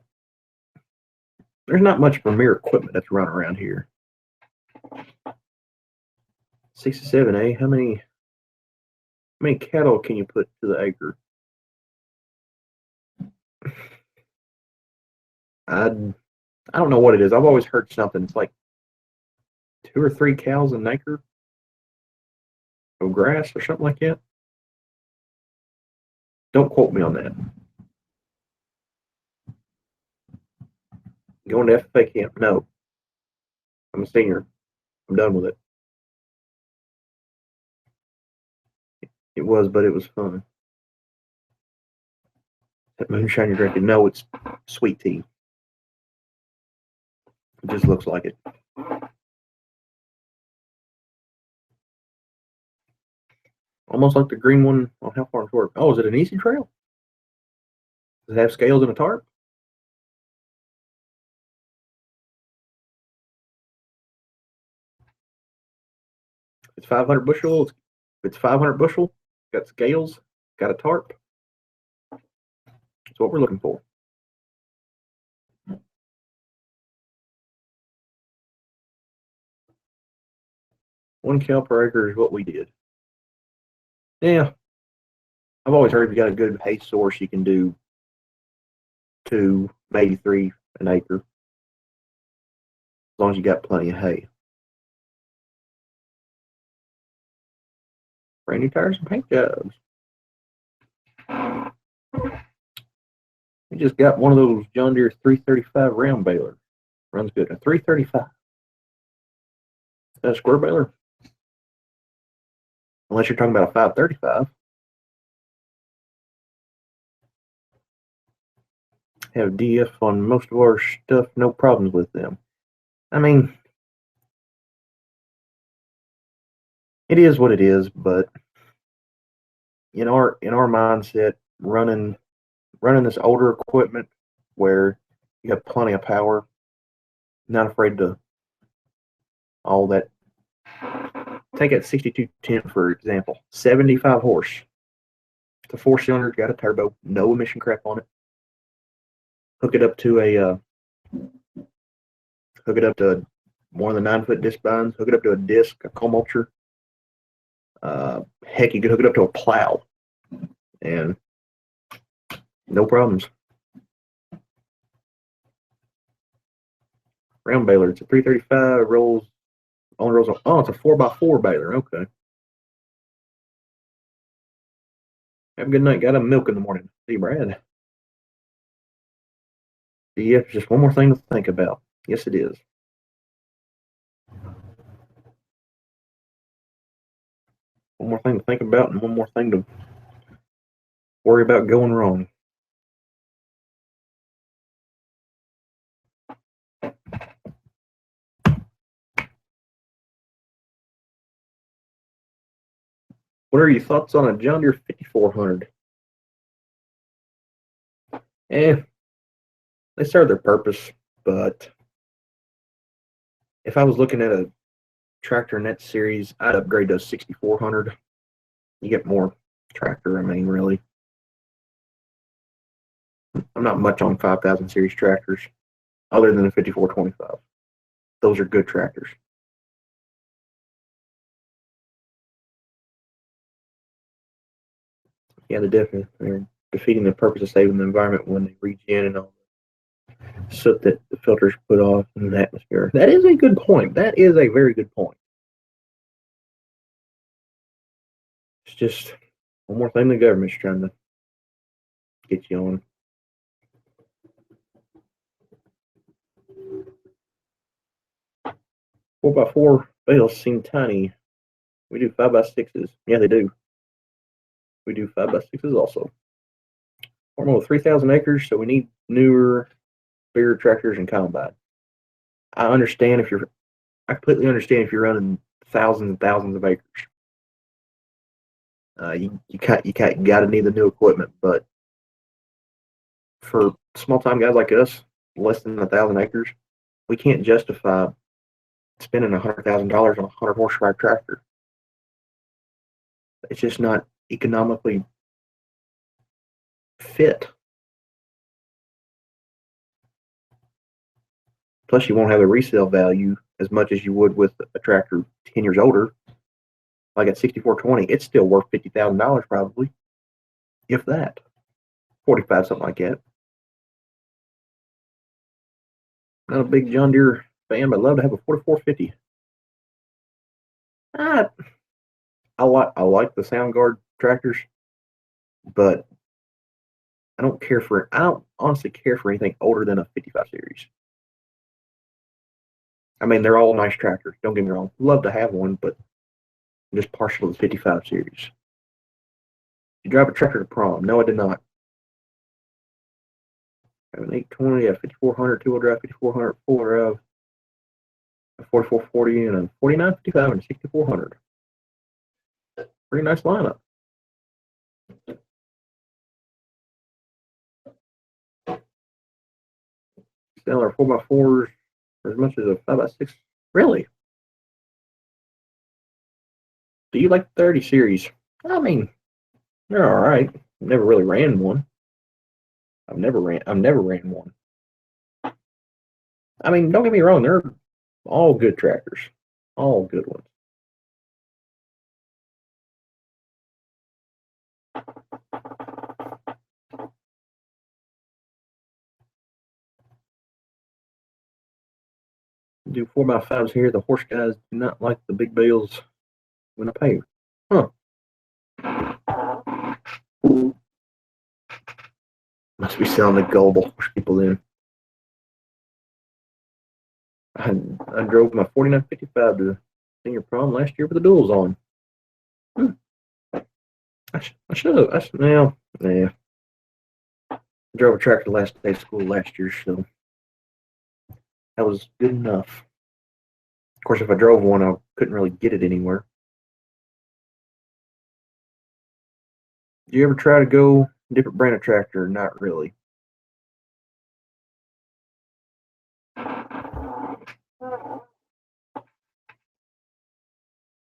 not much Vermeer equipment that's running around here. 67A. How many cattle can you put to the acre? I don't know what it is. I've always heard something. It's like 2 or 3 cows an acre of grass or something like that. Don't quote me on that. Going to FFA camp? No. I'm a senior. I'm done with it. It was, but it was fun. That moonshine you're drinking? No, it's sweet tea. It just looks like it. Almost like the green one on How Far Short. Oh, is it an easy trail? Does it have scales and a tarp? it's 500 bushel, if it's 500 bushel, got scales, got a tarp. That's what we're looking for. One cow per acre is what we did. Yeah, I've always heard if you got a good hay source, you can do 2, maybe 3 an acre, as long as you got plenty of hay. Brand new tires and paint jobs. We just got one of those John Deere 335 round balers. Runs good. A 335. A square baler. Unless you're talking about a 535. Have DF on most of our stuff, no problems with them. I mean, it is what it is, but in our mindset, running this older equipment where you have plenty of power, not afraid to all that. Take that 6210 for example, 75 horse. It's a 4-cylinder, got a turbo, no emission crap on it. Hook it up to one of the 9-foot disc binds. Hook it up to a disc, a co-mulcher. Heck, you could hook it up to a plow, and no problems. Round baler. It's a 335. Only rolls. Oh, it's a 4x4 baler. Okay. Have a good night. Got a milk in the morning. See, Brad. Yeah, just one more thing to think about. Yes, it is. One more thing to think about, and one more thing to worry about going wrong. What are your thoughts on a John Deere 5400? They serve their purpose, but if I was looking at a tractor in that series, I'd upgrade to a 6400. You get more tractor, I mean, really. I'm not much on 5000 series tractors, other than the 5425. Those are good tractors. Yeah, they're defeating the purpose of saving the environment when they regen and all the soot that the filters put off in the atmosphere. That is a good point. That is a very good point. It's just one more thing the government's trying to get you on. Four by four bales seem tiny. We do 5x6s. Yeah, they do. We do 5x6s also. We're over 3,000 acres, so we need newer, bigger tractors and combine. I completely understand if you're running thousands and thousands of acres. You gotta need the new equipment, but for small time guys like us, less than 1,000 acres, we can't justify spending $100,000 on a 100 horsepower tractor. It's just not economically fit. Plus, you won't have a resale value as much as you would with a tractor 10 years older. Like at 6420, it's still worth $50,000 probably, if that. 45, something like that. Not a big John Deere fan, but I'd love to have a 4450. I like the Soundguard tractors, but I don't honestly care for anything older than a 55 series. I mean, they're all nice tractors. Don't get me wrong. Love to have one, but I'm just partial to the 55 series. You drive a tractor to prom? No, I did not. I have an 820, a 5400 two-wheel drive, 5400 four-wheel drive, a 4440, and a 4955 and a 6400. Pretty nice lineup. Sell our 4x4s as much as a 5x6. Really? Do you like the 30 series? I mean, they're all right. Never really ran one. I've never ran one. I mean, don't get me wrong, they're all good tractors. All good ones. Do 4x5s here. The horse guys do not like the big bales when I pay. Huh. Must be selling the gullible horse people in. I drove my 4955 to senior prom last year with the duals on. I should have. Yeah. I drove a tractor the last day of school last year, so that was good enough. Of course, if I drove one, I couldn't really get it anywhere. Do you ever try to go different brand of tractor? Not really.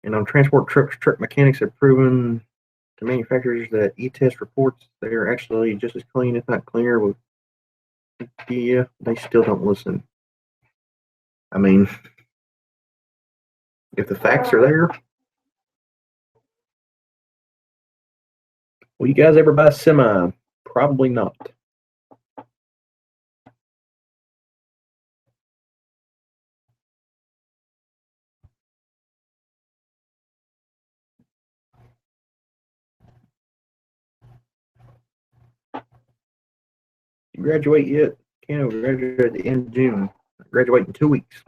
And on transport trucks, truck mechanics have proven to manufacturers that e-test reports they are actually just as clean, if not cleaner. With yeah, they still don't listen. I mean, if the facts are there, will you guys ever buy a semi? Probably not. You graduate yet? Can't graduate at the end of June. I graduate in 2 weeks.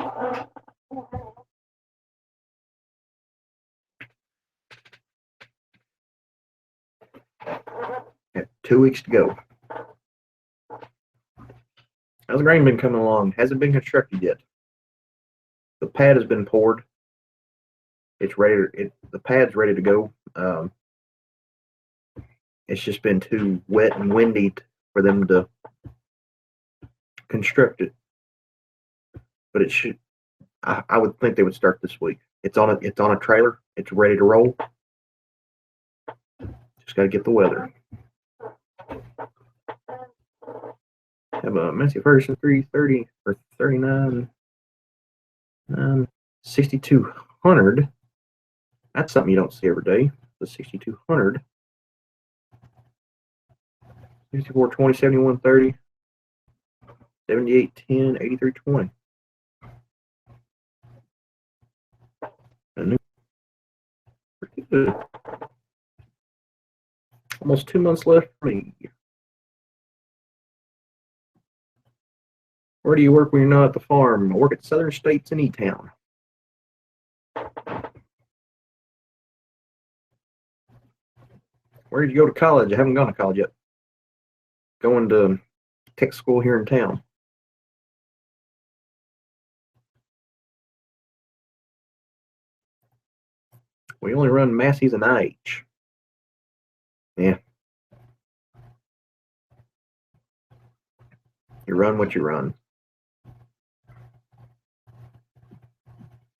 Have 2 weeks to go. How's the grain been coming along? Hasn't been constructed yet. The pad has been poured. It's ready. The pad's ready to go. It's just been too wet and windy for them to construct it. But it should. I would think they would start this week. It's on a trailer. It's ready to roll. Just got to get the weather. Have a Massey Ferguson 330 or 39, 6200. That's something you don't see every day. The 6200. 64 20 71 30 78 10 83 20. Pretty good. Almost 2 months left for me. Where do you work when you're not at the farm? I work at Southern States in E-Town. Where did you go to college? I haven't gone to college yet. Going to tech school here in town. We only run Massey's and IH. Yeah. You run what you run.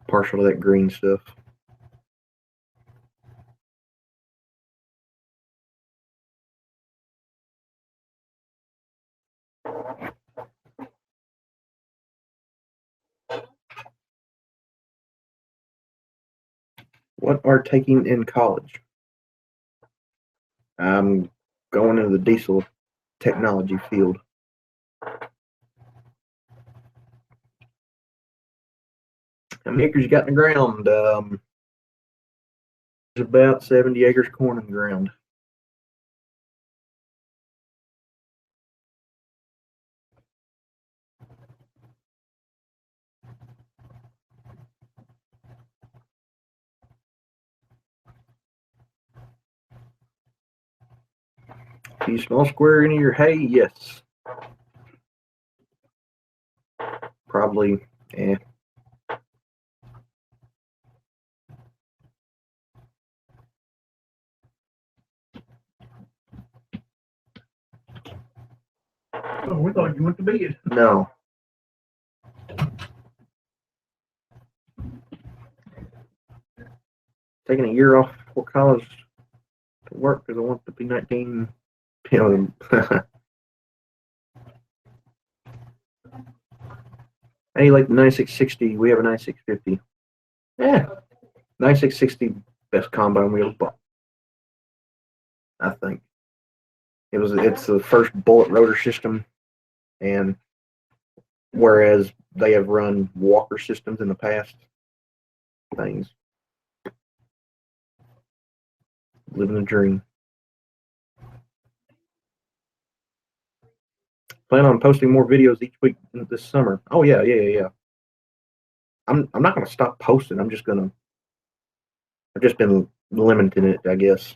Partial to that green stuff. What are taking in college? I'm going into the diesel technology field. How many acres you got in the ground? There's about 70 acres corn in the ground. Do you small square any of your hay? Yes. Probably, yeah. Oh, we thought you went to bed. No. taking a year off before college to work because I want to be 19. You know, hey, like the 9660, we have a 9650. Yeah, 9660 best combine wheel, but I think it's the first bullet rotor system, and whereas they have run Walker systems in the past, things living the dream. Plan on posting more videos each week this summer. Oh yeah. I'm not gonna stop posting. I've just been limiting it, I guess.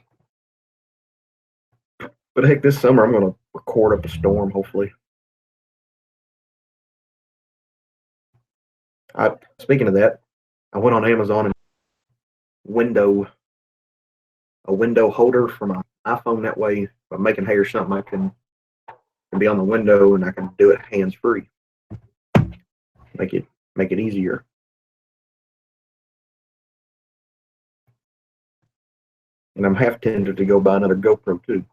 But heck, this summer I'm gonna record up a storm. Hopefully. Speaking of that, I went on Amazon and window a window holder for my iPhone. That way, if I'm making hay or something, I can be on the window and I can do it hands free. Make it easier. And I'm half tempted to go buy another GoPro too.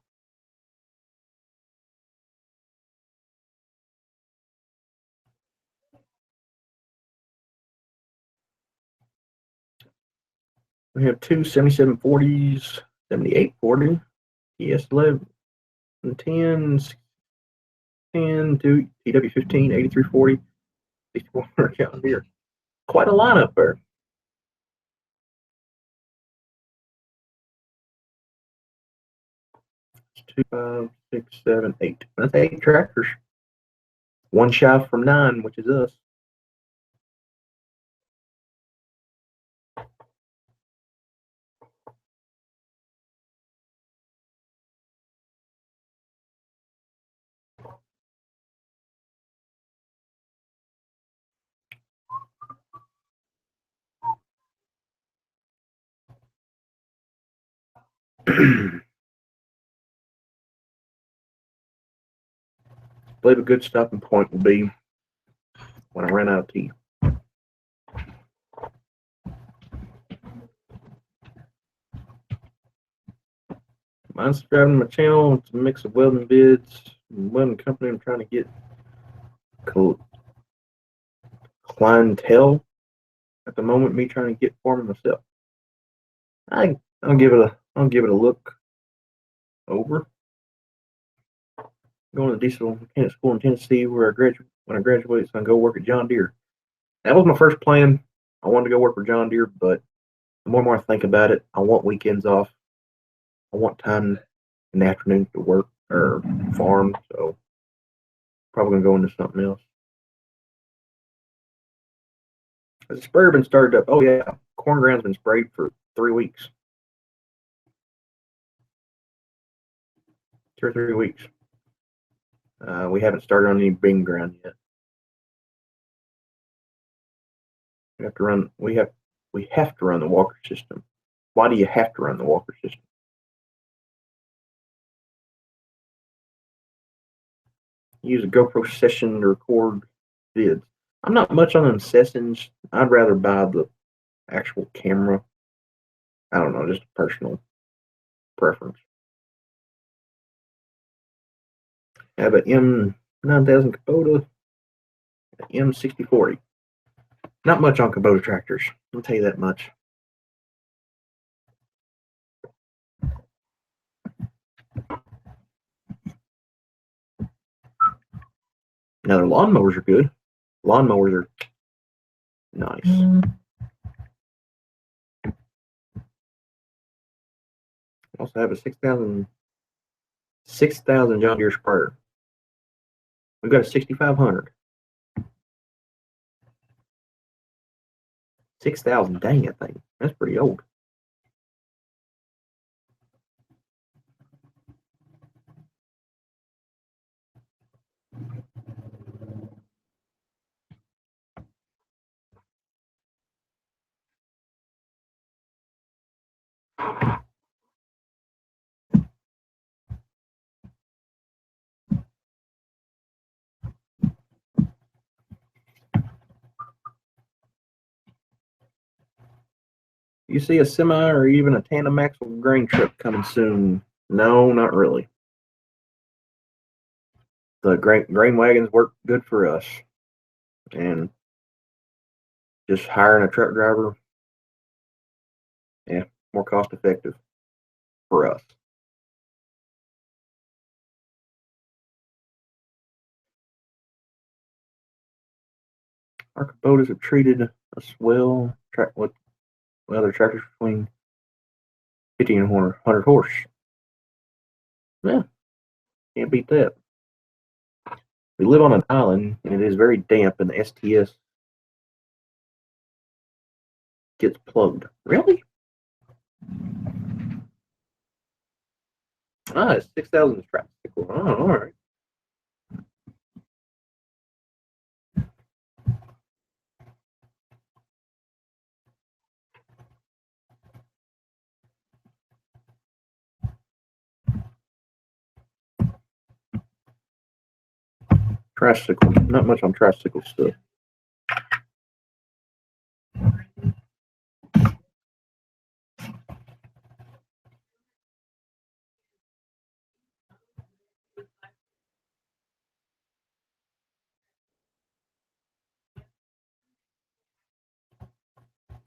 We have two 7740s, 7840, TS11, and 10, 10, two TW15, 8340, 6400 John Deere. Quite a lineup there. It's 2, 5, 6, 7, 8. That's 8 tractors. One shy from 9, which is us. I believe a good stopping point will be when I run out of tea. Mind subscribing to my channel. It's a mix of welding vids and welding company. I'm trying to get clientele at the moment. Me trying to get for myself. I'll give it a look over. Going to diesel mechanic school in Tennessee where when I graduate, so I can go work at John Deere. That was my first plan. I wanted to go work for John Deere, but the more and more I think about it, I want weekends off. I want time in the afternoon to work or farm, so probably gonna go into something else. The sprayer been started up. Oh yeah, corn ground's been sprayed for 3 weeks. 2 or 3 weeks. We haven't started on any bean ground yet. We have to run. We have to run the Walker system. Why do you have to run the Walker system? Use a GoPro session to record vids. I'm not much on them sessions. I'd rather buy the actual camera. I don't know, just a personal preference. I have an M9000 Kubota, an M6040. Not much on Kubota tractors. I'll tell you that much. Now their lawnmowers are good. Lawnmowers are nice. I also have a 6,000 John Deere sprayer. We've got a 6,500. 6,000, dang that thing. That's pretty old. You see a semi or even a tandem axle grain truck coming soon? No, not really. The grain wagons work good for us, and just hiring a truck driver, yeah, more cost effective for us. Our Kubotas have treated us well. Their tractors between 50 and 100 horse. Yeah, can't beat that. We live on an island, and it is very damp, and the STS gets plugged. Really? It's 6,000 tricycle. Oh, all right. Tricycle. Not much on tricycle stuff.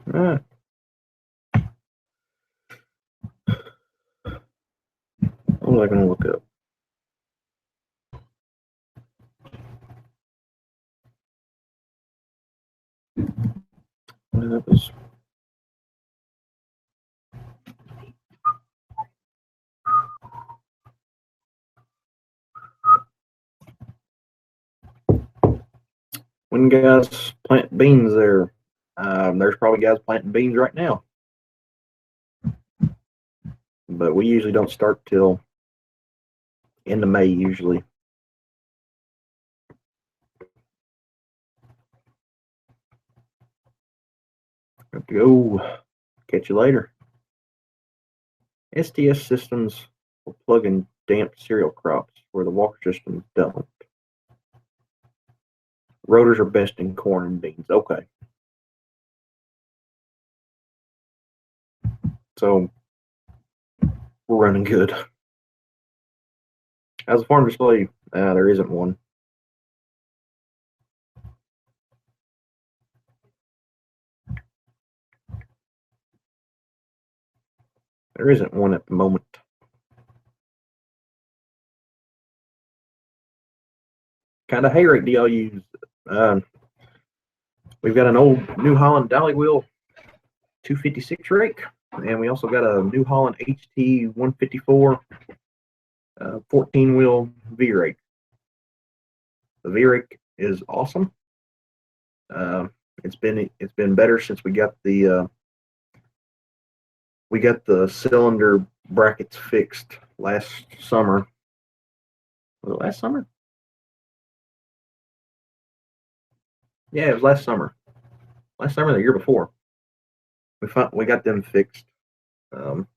What was I going to look up? That was when guys plant beans there. There's probably guys planting beans right now, but we usually don't start till end of May usually. Have to go. Catch you later. STS systems will plug in damp cereal crops where the Walker systems don't. Rotors are best in corn and beans. Okay. So we're running good. As a farm display, there isn't one. There isn't one at the moment. Kind of hay rake do y'all use? We've got an old New Holland dolly wheel 256 rake, and we also got a New Holland HT 154 14 wheel V rake. The V rake is awesome. It's been better since we got the cylinder brackets fixed last summer. Was it last summer? Yeah, it was last summer. Last summer, the year before. We got them fixed, and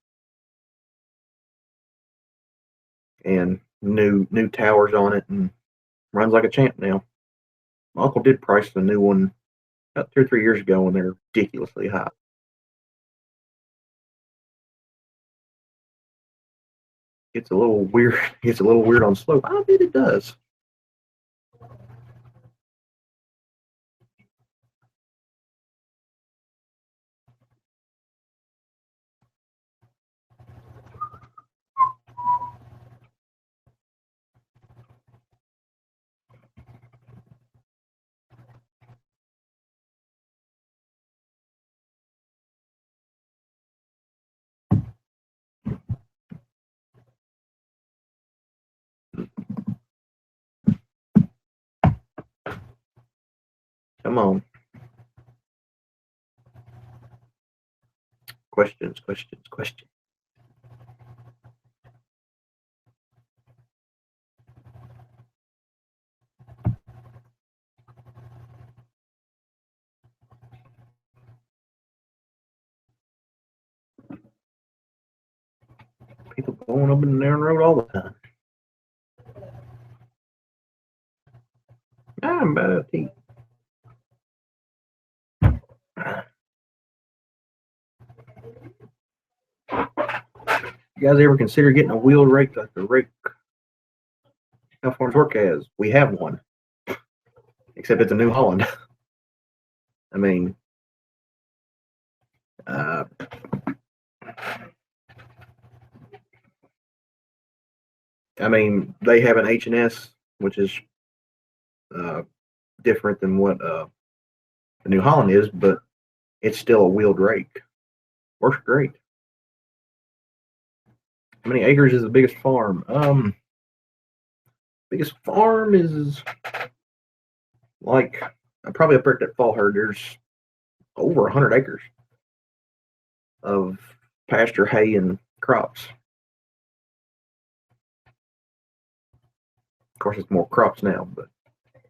new towers on it, and runs like a champ now. My uncle did price the new one about 2 or 3 years ago, and they're ridiculously high. It's a little weird. It's a little weird on slope. I bet it does. Come on. Questions. People going up and down the road all the time. I'm about to eat. You guys ever consider getting a wheel rake like the rake How Farms Work has? We have one, except it's a New Holland. I mean, uh, they have an H&S, which is uh, different than what the New Holland is, but it's still a wheeled rake. Works great. How many acres is the biggest farm? Biggest farm is like probably up at that fall herd. There's over 100 acres of pasture, hay, and crops. Of course, it's more crops now, but I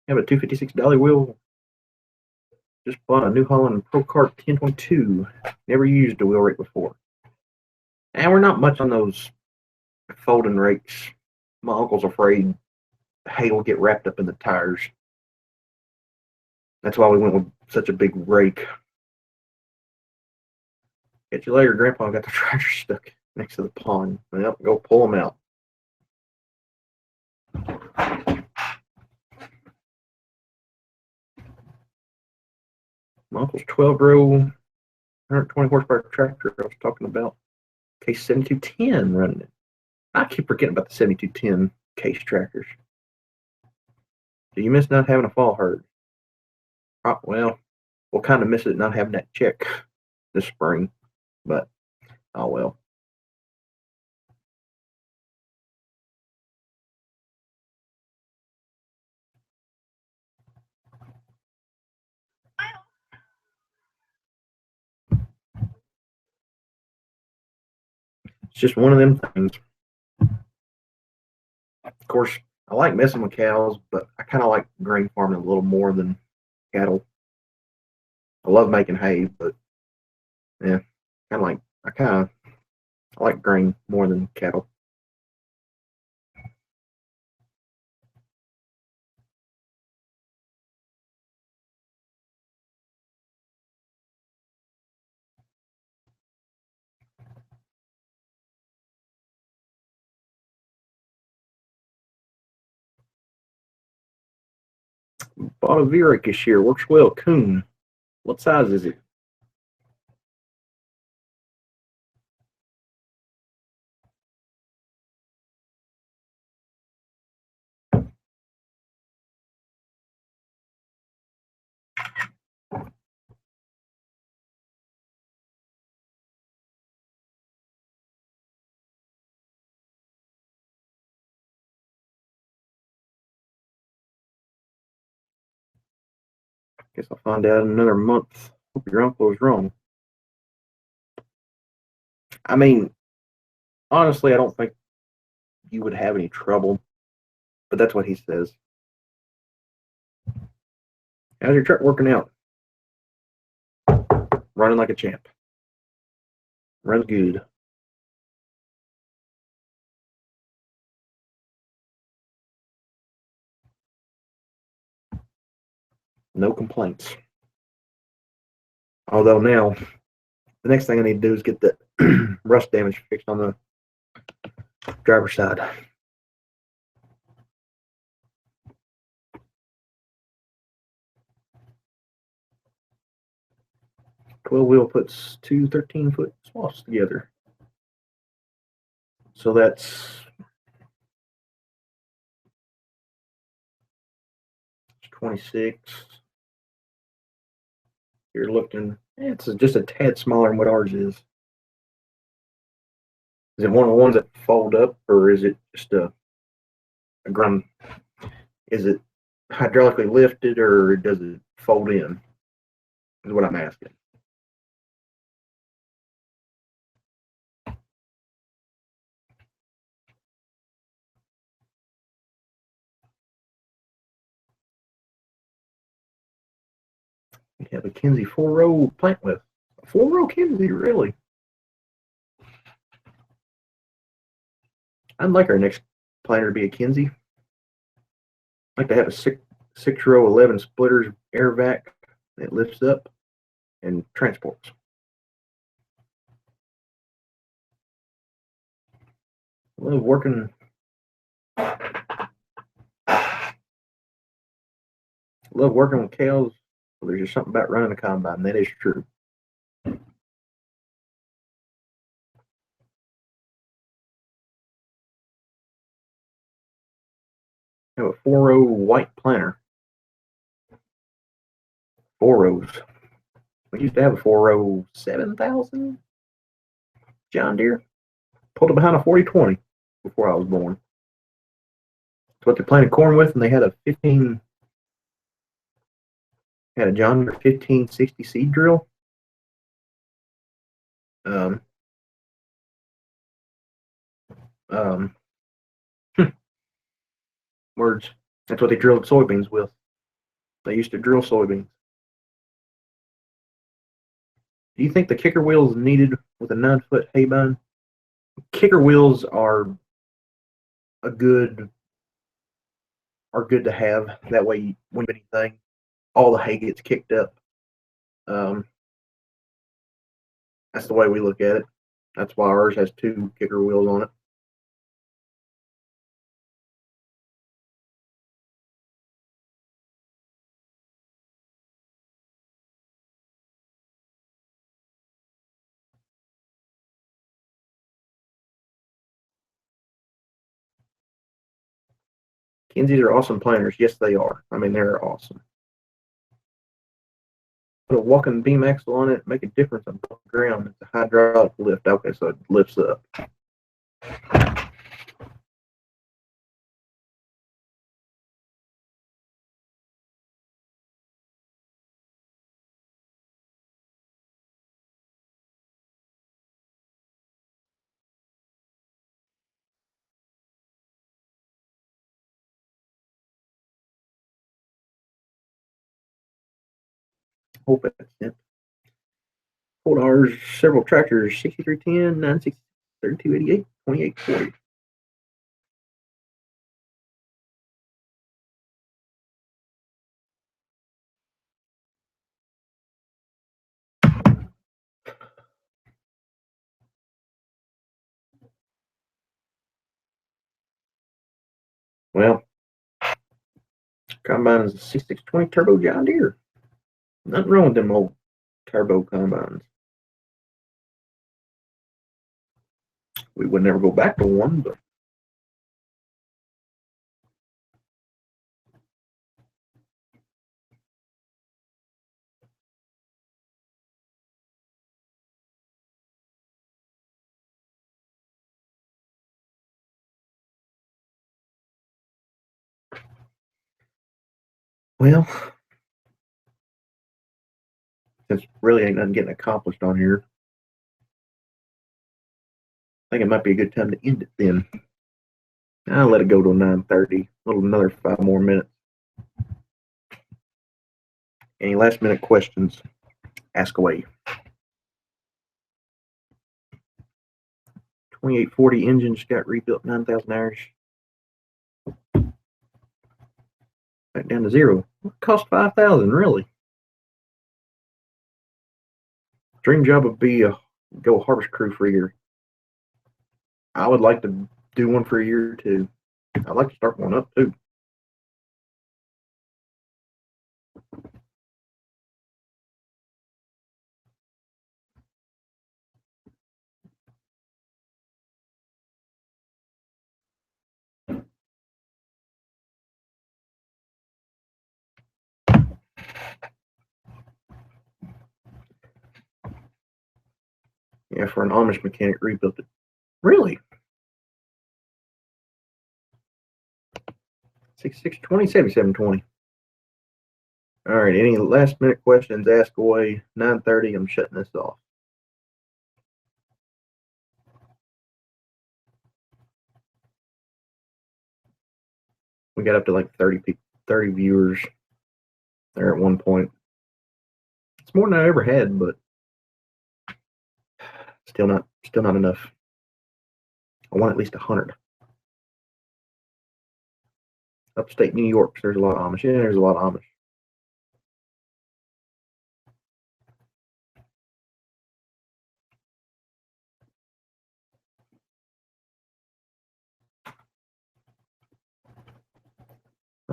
have a 256 dolly wheel. Just bought a New Holland Pro Kart 1022. Never used a wheel rake before. And we're not much on those folding rakes. My uncle's afraid hay will get wrapped up in the tires. That's why we went with such a big rake. Catch you later, Grandpa. Got the tractor stuck next to the pond. Well, go pull them out. My uncle's 12-row, 120 horsepower tractor I was talking about. Case 7210 running it. I keep forgetting about the 7210 case tractors. Do you miss not having a fall herd? Well, we'll kind of miss it not having that check this spring, but oh well. It's just one of them things. Of course, I like messing with cows, but I kind of like grain farming a little more than cattle. I love making hay, but yeah, I like grain more than cattle. Bought a V-rake this year. Works well. Coon. What size is it? Guess I'll find out in another month. Hope your uncle was wrong. I mean, honestly, I don't think you would have any trouble, but that's what he says. How's your truck working out? Running like a champ. Runs good. No complaints. Although now, the next thing I need to do is get the rust damage fixed on the driver's side. 12-wheel puts two 13-foot swaths together. So that's 26. You're looking, it's just a tad smaller than what ours is. Is it one of the ones that fold up, or is it just a ground? Is it hydraulically lifted, or does it fold in? Is what I'm asking. We have a Kinsey 4-row plant with a 4-row Kinsey, really. I'd like our next planter to be a Kinsey. I'd like to have a six-row 11 splitters air vac that lifts up and transports. love working. Love working with cows. Well, there's just something about running a combine. That is true. I have a 4-row white planter. 4 rows. We used to have a 4-row 7,000 John Deere. Pulled it behind a 4020 before I was born. That's what they planted corn with, and they had a John Deere 1560 seed drill. Um, um, words. That's what they drilled soybeans with. They used to drill soybeans. Do you think the kicker wheel is needed with a 9-foot hay bine? Kicker wheels are good to have. That way, when anything, all the hay gets kicked up. That's the way we look at it. That's why ours has 2 kicker wheels on it. Kinseys are awesome planters. Yes, they are. I mean, they're awesome. Put a walking beam axle on it, make a difference on the ground. It's a hydraulic lift. Okay, so it lifts up. Hope that's it. Pulled ours, several tractors, 6310, 960, 3288, 2840. Well, combine is a 6620 turbo John Deere. Nothing wrong with them old turbo combines. We would never go back to one, but well, since really ain't nothing getting accomplished on here, I think it might be a good time to end it then. I'll let it go till 9:30. Another 5 more minutes. Any last minute questions? Ask away. 2840 engine just got rebuilt, 9,000 hours. Back down to zero. It cost 5,000, really. Dream job would be go harvest crew for a year. I would like to do one for a year too. I'd like to start one up too. Yeah, for an Amish mechanic rebuilt it. Really? 6620, 7720. All right. Any last minute questions? Ask away. 9:30. I'm shutting this off. We got up to like 30 viewers there at one point. It's more than I ever had, but still not enough. I want at least 100. Upstate New York, there's a lot of Amish. Yeah, there's a lot of Amish.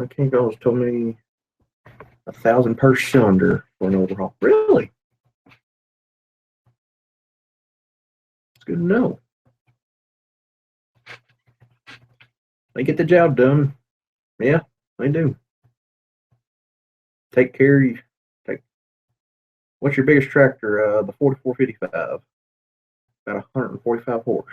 Kinko's told me 1,000 per cylinder for an overhaul. Really? It's good to know. They get the job done. Yeah, they do. Take care of you. What's your biggest tractor? The 4455. About 145 horse.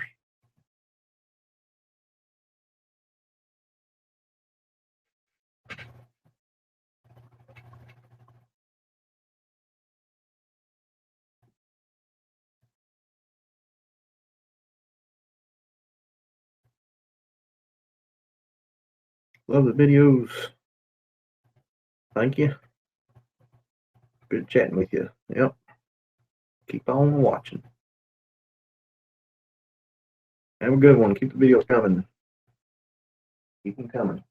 Love the videos. Thank you. Good chatting with you. Yep. Keep on watching. Have a good one. Keep the videos coming. Keep them coming.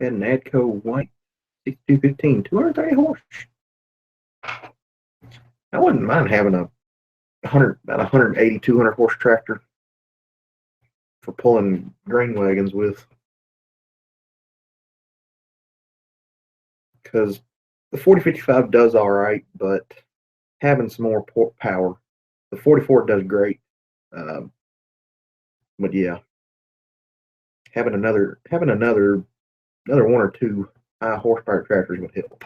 Had an Adco White 6215, 230 horse. I wouldn't mind having about 180, 200 horse tractor for pulling grain wagons with. Because the 4055 does all right, but having some more power. The 44 does great. But yeah, having another one or two high horsepower tractors would help.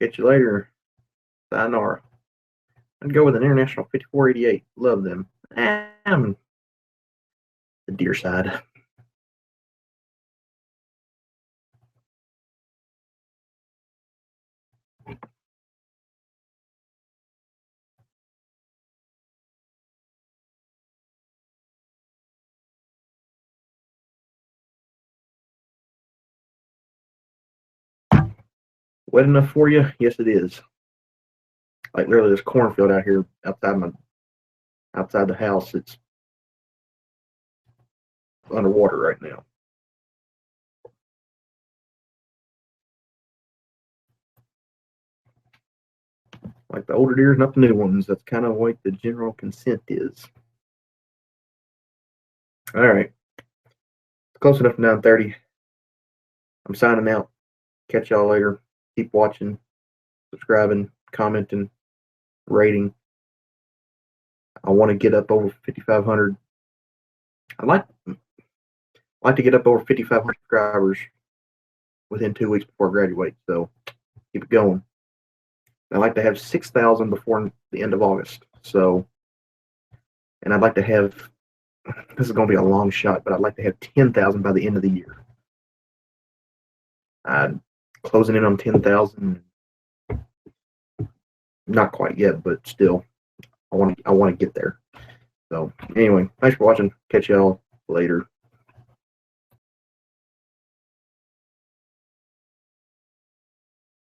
Catch you later. Sayonara. I'd go with an International 5488. Love them. I'm the deer side. Wet enough for you? Yes, it is. Like literally, this cornfield out here outside the house. It's underwater right now. Like the older deers, not the new ones. That's kind of what the general consent is. All right. Close enough to 9:30. I'm signing out. Catch y'all later. Keep watching, subscribing, commenting, rating. I want to get up over 5,500. I'd like to get up over 5,500 subscribers within 2 weeks before I graduate. So keep it going. I'd like to have 6,000 before the end of August. So, and I'd like to have, this is going to be a long shot, but I'd like to have 10,000 by the end of the year. Closing in on 10,000. Not quite yet, but still, I want to get there. So anyway, thanks for watching. Catch y'all later.